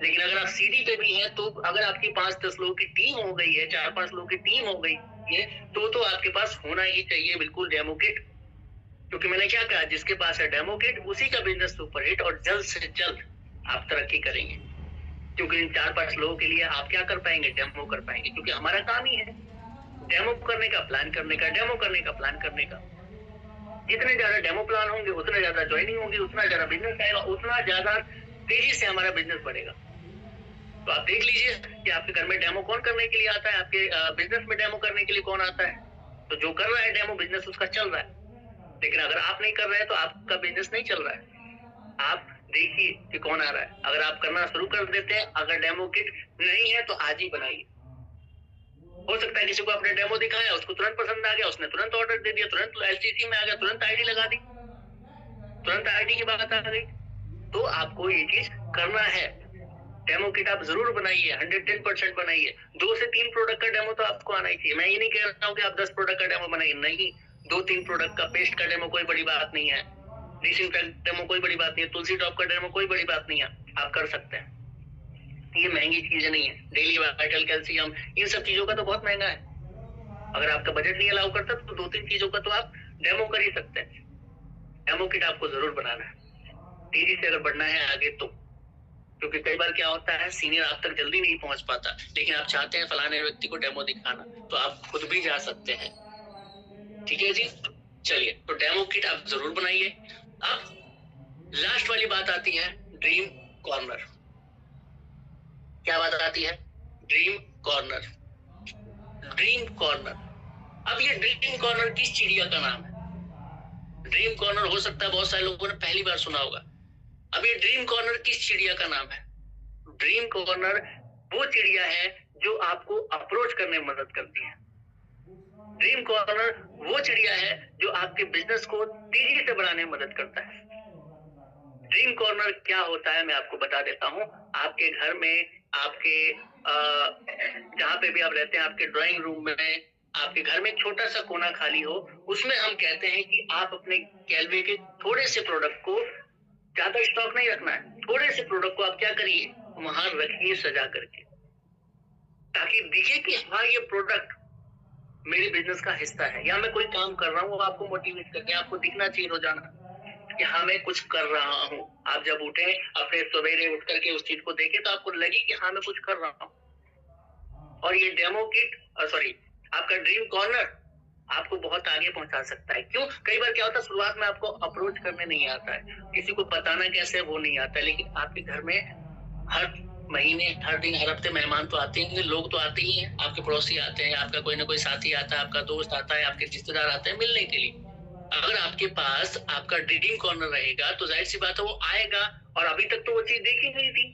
लेकिन अगर आप सीडी पे भी हैं तो अगर आपकी 5-10 लोगों की टीम हो गई है, 4-5 लोगों की टीम हो गई है तो आपके पास होना ही चाहिए बिल्कुल डेमो किट। क्योंकि मैंने क्या कहा, जिसके पास है डेमो किट उसी का बिजनेस सुपरहिट और जल्द से जल्द आप तरक्की करेंगे। क्योंकि इन 4-5 लोगों के लिए आप क्या कर पाएंगे, डेमो कर पाएंगे। क्योंकि हमारा काम ही है डेमो करने का, प्लान करने का, डेमो करने का, प्लान करने का। जितने ज्यादा डेमो प्लान होंगे उतने ज्यादा ज्वाइनिंग होगी, उतना ज्यादा बिजनेस आएगा, उतना ज्यादा तेजी से हमारा बिजनेस बढ़ेगा। तो आप देख लीजिए कि आपके घर में डेमो कौन करने के लिए आता है, आपके बिजनेस में डेमो करने के लिए कौन आता है। तो जो कर रहा है डेमो बिजनेस उसका चल रहा है। लेकिन अगर आप नहीं कर रहे हैं तो आपका बिजनेस नहीं चल रहा है। आप देखिए कि कौन आ रहा है। अगर आप करना शुरू कर देते हैं, अगर डेमो किट नहीं है तो आज ही बनाइए। हो सकता है किसी को आपने डेमो दिखाया, उसको तुरंत पसंद आ गया, उसने तुरंत ऑर्डर दे दिया, तुरंत एलसीसी में आ गया, तुरंत आईडी लगा दी, तुरंत आईडी की बात आ गई। तो आपको ये चीज करना है। डेमो किट आप जरूर बनाइए, 110% बनाइए। 2 से 3 प्रोडक्ट का डेमो तो आपको आना ही चाहिए। मैं ये नहीं कह रहा हूँ कि आप 10 प्रोडक्ट का डेमो बनाइए, नहीं। 2-3 प्रोडक्ट का, पेस्ट का डेमो कोई बड़ी बात नहीं है, डिसइंफेक्ट डेमो कोई बड़ी बात नहीं है, तुलसी ड्रॉप का डेमो कोई बड़ी बात नहीं है, आप कर सकते हैं। ये महंगी चीजें नहीं है। डेली वाइटल कैल्शियम इन सब चीजों का तो बहुत महंगा है। अगर आपका बजट नहीं अलाउ करता तो 2-3 चीजों का तो आप डेमो कर ही सकते हैं। डेमो किट आपको जरूर बनाना है, तेजी से अगर बढ़ना है आगे तो। क्योंकि कई बार क्या होता है, सीनियर आप तक जल्दी नहीं पहुंच पाता, लेकिन आप चाहते हैं फलाने व्यक्ति को डेमो दिखाना, तो आप खुद भी जा सकते हैं। ठीक है जी, चलिए, तो डेमो किट आप जरूर बनाइए। अब लास्ट वाली बात आती है, ड्रीम कॉर्नर। क्या बात आती है? Dream corner. Dream corner. अब ये ड्रीम कॉर्नर किस चिड़िया का नाम है? ड्रीम कॉर्नर हो सकता है बहुत सारे लोगों ने पहली बार सुना होगा। अब ये ड्रीम कॉर्नर किस चिड़िया का नाम है? ड्रीम कॉर्नर वो चिड़िया है जो आपको अप्रोच करने में मदद करती है। ड्रीम कॉर्नर वो चिड़िया है जो आपके बिजनेस को तेजी से बढ़ाने में मदद करता है। ड्रीम कॉर्नर क्या होता है मैं आपको बता देता हूँ। आपके घर में, आपके जहाँ पे भी आप रहते हैं, आपके ड्राइंग रूम में, आपके घर में एक छोटा सा कोना खाली हो, उसमें हम कहते हैं कि आप अपने कैलवे के थोड़े से प्रोडक्ट को, ज्यादा स्टॉक नहीं रखना है, थोड़े से प्रोडक्ट को आप क्या करिए, वहां रखिए सजा करके, ताकि दिखे कि हाँ ये प्रोडक्ट मेरे बिजनेस का हिस्सा है, या मैं कोई काम कर रहा हूँ। आपको मोटिवेट करके आपको दिखना चाहिए रोजाना कि हाँ मैं कुछ कर रहा हूँ। आप जब उठे, अपने सवेरे उठ करके उस चीज को देखें तो आपको लगे कि हाँ मैं कुछ कर रहा हूँ। और ये डेमो किट, सॉरी, आपका ड्रीम कॉर्नर आपको बहुत आगे पहुंचा सकता है। क्यों? कई बार क्या होता है, शुरुआत में आपको अप्रोच करने नहीं आता है, किसी को बताना कैसे वो नहीं आता है, लेकिन आपके घर में हर महीने, हर दिन, हर हफ्ते मेहमान तो आते हैं, लोग तो आते ही हैं। आपके पड़ोसी आते हैं, आपका कोई ना कोई साथी आता है, आपका दोस्त आता है, आपके रिश्तेदार आते हैं मिलने के लिए। अगर आपके पास आपका ड्रीम कॉर्नर रहेगा तो जाहिर सी बात है वो आएगा। और अभी तक तो वो चीज देखी नहीं थी,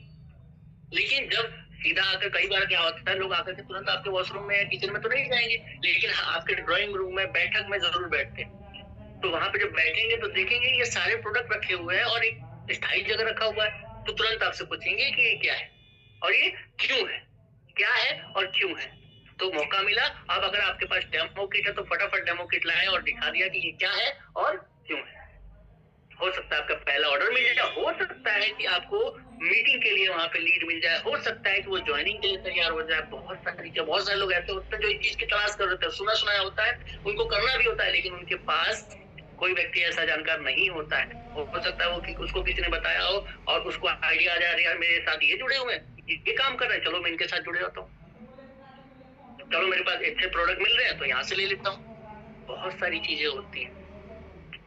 लेकिन जब सीधा आकर, कई बार क्या होता है, लोग आकर के तुरंत आपके वॉशरूम में या किचन में तो नहीं जाएंगे, लेकिन आपके ड्राइंग रूम में, बैठक में जरूर बैठते हैं। तो वहां पे जब बैठेंगे तो देखेंगे ये सारे प्रोडक्ट रखे हुए हैं और एक स्थायी जगह रखा हुआ है, तो तुरंत आपसे पूछेंगे कि ये क्या है और ये क्यों है, क्या है और क्यों है। तो मौका मिला, अब अगर आपके पास डेमो किट है तो फटाफट डेमो किट लाए और दिखा दिया कि ये क्या है और क्यों है। हो सकता है आपका पहला ऑर्डर मिल जाए, हो सकता है कि आपको मीटिंग के लिए वहां पे लीड मिल जाए, हो सकता है कि वो ज्वाइनिंग के लिए तैयार हो जाए। बहुत सारे लोग ऐसे होते हैं जो इस चीज की तलाश कर रहे थे, सुना सुनाया होता है, उनको करना भी होता है, लेकिन उनके पास कोई व्यक्ति ऐसा जानकार नहीं होता है। हो सकता है वो उसको किसी ने बताया हो और उसको आइडिया आ जाए, यार मेरे साथ ये जुड़े हुए हैं, ये काम कर रहे हैं, चलो मैं इनके साथ जुड़े होता हूँ, चलो मेरे पास अच्छे प्रोडक्ट मिल रहे हैं तो यहाँ से ले लेता हूँ। बहुत सारी चीजें होती हैं।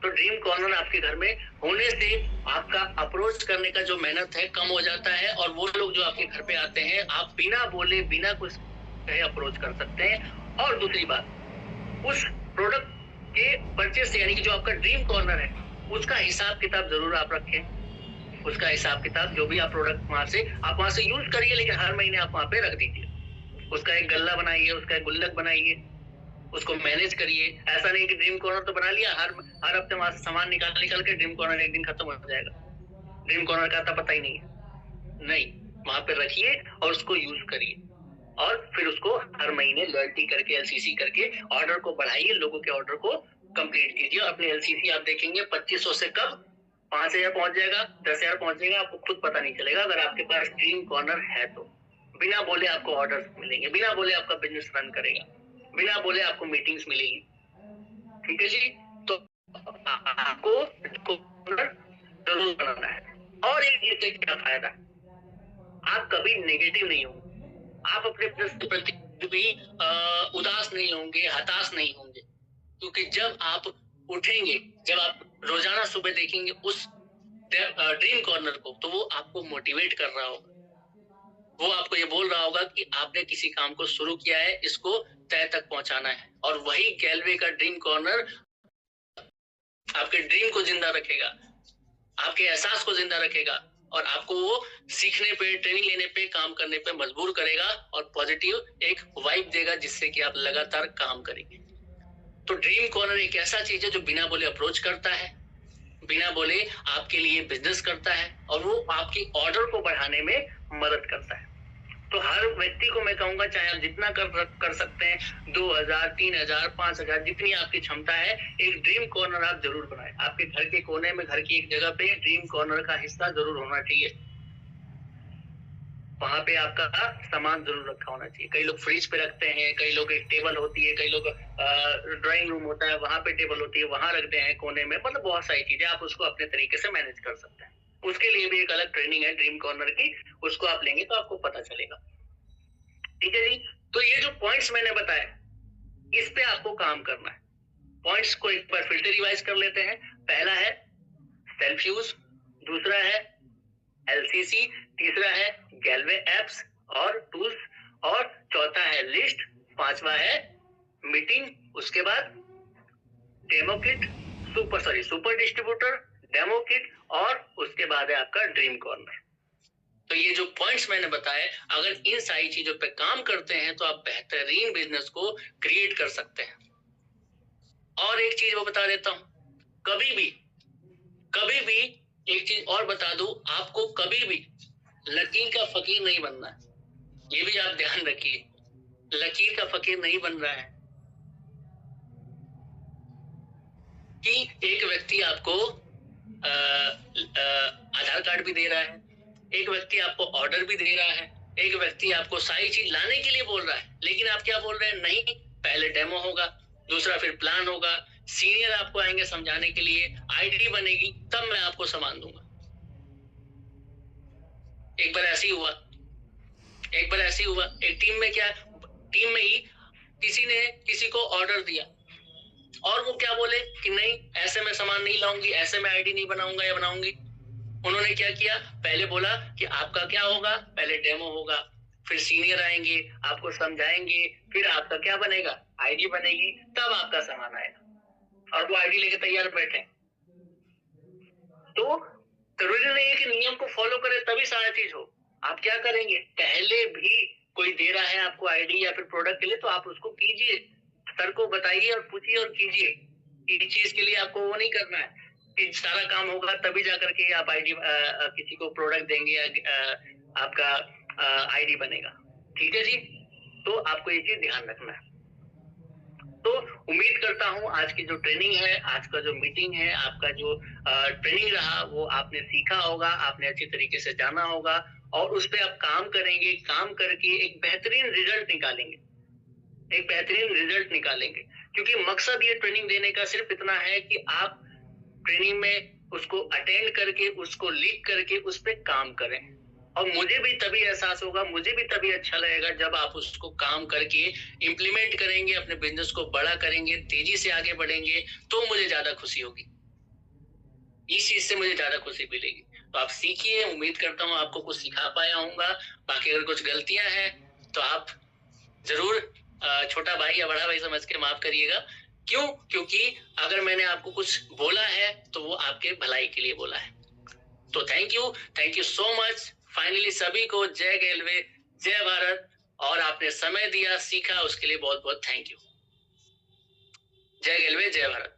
तो ड्रीम कॉर्नर आपके घर में होने से आपका अप्रोच करने का जो मेहनत है कम हो जाता है, और वो लोग जो आपके घर पे आते हैं, आप बिना बोले, बिना कुछ कहे अप्रोच कर सकते हैं। और दूसरी बात, उस प्रोडक्ट के परचेस से, यानी कि जो आपका ड्रीम कॉर्नर है, उसका हिसाब किताब जरूर आप रखें। उसका हिसाब किताब, जो भी आप प्रोडक्ट वहां से यूज करिए, लेकिन हर महीने आप वहां पे रख दीजिए। उसका एक गल्ला बनाइए, उसका एक गुल्लक बनाइए, उसको मैनेज करिए। ऐसा नहीं कि ड्रीम कॉर्नर तो बना लिया, हर हफ्ते वहां से सामान निकाल के ड्रीम कॉर्नर एक दिन खत्म हो जाएगा। ड्रीम कॉर्नर का आता पता ही नहीं है। नहीं, वहां पे रखिए और उसको यूज करिए और फिर उसको हर महीने लॉयल्टी करके, एलसीसी करके ऑर्डर को बढ़ाइए, लोगों के ऑर्डर को कंप्लीट कीजिए। अपने एलसीसी आप देखेंगे 2500 से कब 5000 पहुंच जाएगा, 10,000 पहुंच जाएगा, आपको खुद पता नहीं चलेगा अगर आपके पास ड्रीम कॉर्नर है तो। बिना बोले आपको ऑर्डर मिलेंगे, बिना बोले आपका बिजनेस रन करेगा, बिना बोले आपको मीटिंग्स मिलेगी। ठीक है जी, तो आपको जरूर बनाना है। और एक क्या फायदा है, आप कभी नेगेटिव नहीं होंगे, आप अपने बिजनेस के प्रति भी उदास नहीं होंगे, हताश नहीं होंगे, क्योंकि जब आप उठेंगे, जब आप रोजाना सुबह देखेंगे उस ड्रीम कॉर्नर को, तो वो आपको मोटिवेट कर रहा होगा, वो आपको ये बोल रहा होगा कि आपने किसी काम को शुरू किया है, इसको तय तक पहुंचाना है। और वही गैलवे का ड्रीम कॉर्नर आपके ड्रीम को जिंदा रखेगा, आपके एहसास को जिंदा रखेगा और आपको वो सीखने पे, ट्रेनिंग लेने पे, काम करने पे मजबूर करेगा और पॉजिटिव एक वाइब देगा जिससे कि आप लगातार काम करेंगे। तो ड्रीम कॉर्नर एक ऐसा चीज है जो बिना बोले अप्रोच करता है, बिना बोले आपके लिए बिजनेस करता है और वो आपकी ऑर्डर को बढ़ाने में मदद करता है। तो हर व्यक्ति को मैं कहूंगा, चाहे आप जितना कर सकते हैं, 2000, 3000, 5000, जितनी आपकी क्षमता है, एक ड्रीम कॉर्नर आप जरूर बनाएं। आपके घर के कोने में, घर की एक जगह पे ड्रीम कॉर्नर का हिस्सा जरूर होना चाहिए। वहां पे आपका सामान जरूर रखा होना चाहिए। कई लोग फ्रिज पे रखते हैं, कई लोग एक टेबल होती है, कई लोग ड्राइंग रूम होता है वहां पे टेबल होती है, वहां रखते हैं कोने में। मतलब बहुत सारी चीजें आप उसको अपने तरीके से मैनेज कर सकते हैं। उसके लिए भी एक अलग ट्रेनिंग है ड्रीम कॉर्नर की, उसको आप लेंगे तो आपको पता चलेगा। ठीक है जी, तो ये जो पॉइंट्स मैंने बताए, इस पे आपको काम करना है। पॉइंट्स को एक बार फिर से रिवाइज कर लेते हैं। पहला है सेल्फ यूज, दूसरा है एलसीसी, तीसरा है गैलवे एप्स और टूल्स, और चौथा है लिस्ट, पांचवा है मीटिंग, उसके बाद demo kit, super distributor, demo kit, और उसके बाद है आपका ड्रीम कॉर्नर। तो ये जो पॉइंट्स मैंने बताए, अगर इन सारी चीजों पे काम करते हैं तो आप बेहतरीन बिजनेस को क्रिएट कर सकते हैं। और एक चीज वो बता देता हूं, कभी भी एक चीज और बता दूं, आपको कभी भी लकीर का फकीर नहीं बनना है। ये भी आप ध्यान रखिए, लकीर का फकीर नहीं बन रहा है कि एक व्यक्ति आपको आधार कार्ड भी दे रहा है, एक व्यक्ति आपको ऑर्डर भी दे रहा है, एक व्यक्ति आपको सारी चीज लाने के लिए बोल रहा है, लेकिन आप क्या बोल रहे हैं, नहीं पहले डेमो होगा, दूसरा फिर प्लान होगा, सीनियर आपको आएंगे समझाने के लिए, आईडी बनेगी, तब मैं आपको सामान दूंगा। एक बार ऐसे ही हुआ, एक टीम में ही किसी ने किसी को ऑर्डर दिया और वो क्या बोले कि नहीं ऐसे मैं सामान नहीं लाऊंगी, ऐसे मैं आईडी नहीं बनाऊंगा या बनाऊंगी। उन्होंने क्या किया, पहले बोला कि आपका क्या होगा, पहले डेमो होगा, फिर सीनियर आएंगे, आपको समझाएंगे, फिर आपका क्या बनेगा, आईडी बनेगी, तब आपका सामान आएगा, और वो आईडी लेके तैयार बैठे। तो जरूरी नहीं है कि नियम को फॉलो करें तभी सारा चीज हो। आप क्या करेंगे, पहले भी कोई दे रहा है आपको आईडी या फिर प्रोडक्ट के लिए, तो आप उसको कीजिए, सर को बताइए और पूछिए और कीजिए। इस चीज के लिए आपको वो नहीं करना है कि सारा काम होगा तभी जाकर के आप आईडी किसी को प्रोडक्ट देंगे या आपका आईडी बनेगा। ठीक है जी, तो आपको ये चीज ध्यान रखना है। तो उम्मीद करता हूं आज की जो ट्रेनिंग है, आज का जो मीटिंग है, आपका जो ट्रेनिंग रहा, वो आपने सीखा होगा, आपने अच्छी तरीके से जाना होगा और उस पर आप काम करेंगे, काम करके एक बेहतरीन रिजल्ट निकालेंगे। क्योंकि मकसद ये ट्रेनिंग देने का सिर्फ इतना है कि आप ट्रेनिंग में उसको अटेंड करके, उसको लिख करके उस पर काम करें, और मुझे भी तभी एहसास होगा, मुझे भी तभी अच्छा लगेगा जब आप उसको काम करके इम्प्लीमेंट करेंगे, अपने बिजनेस को बड़ा करेंगे, तेजी से आगे बढ़ेंगे, तो मुझे ज्यादा खुशी होगी, इस चीज से मुझे ज्यादा खुशी मिलेगी। तो आप सीखिए, उम्मीद करता हूँ आपको कुछ सिखा पाया हूँगा। बाकी अगर कुछ गलतियां हैं तो आप जरूर छोटा भाई या बड़ा भाई समझ के माफ करिएगा। क्यों? क्योंकि अगर मैंने आपको कुछ बोला है तो वो आपके भलाई के लिए बोला है। तो thank you so much. Finally सभी को जय गैलवे, जय भारत, और आपने समय दिया, सीखा, उसके लिए बहुत बहुत थैंक यू। जय गैलवे, जय भारत।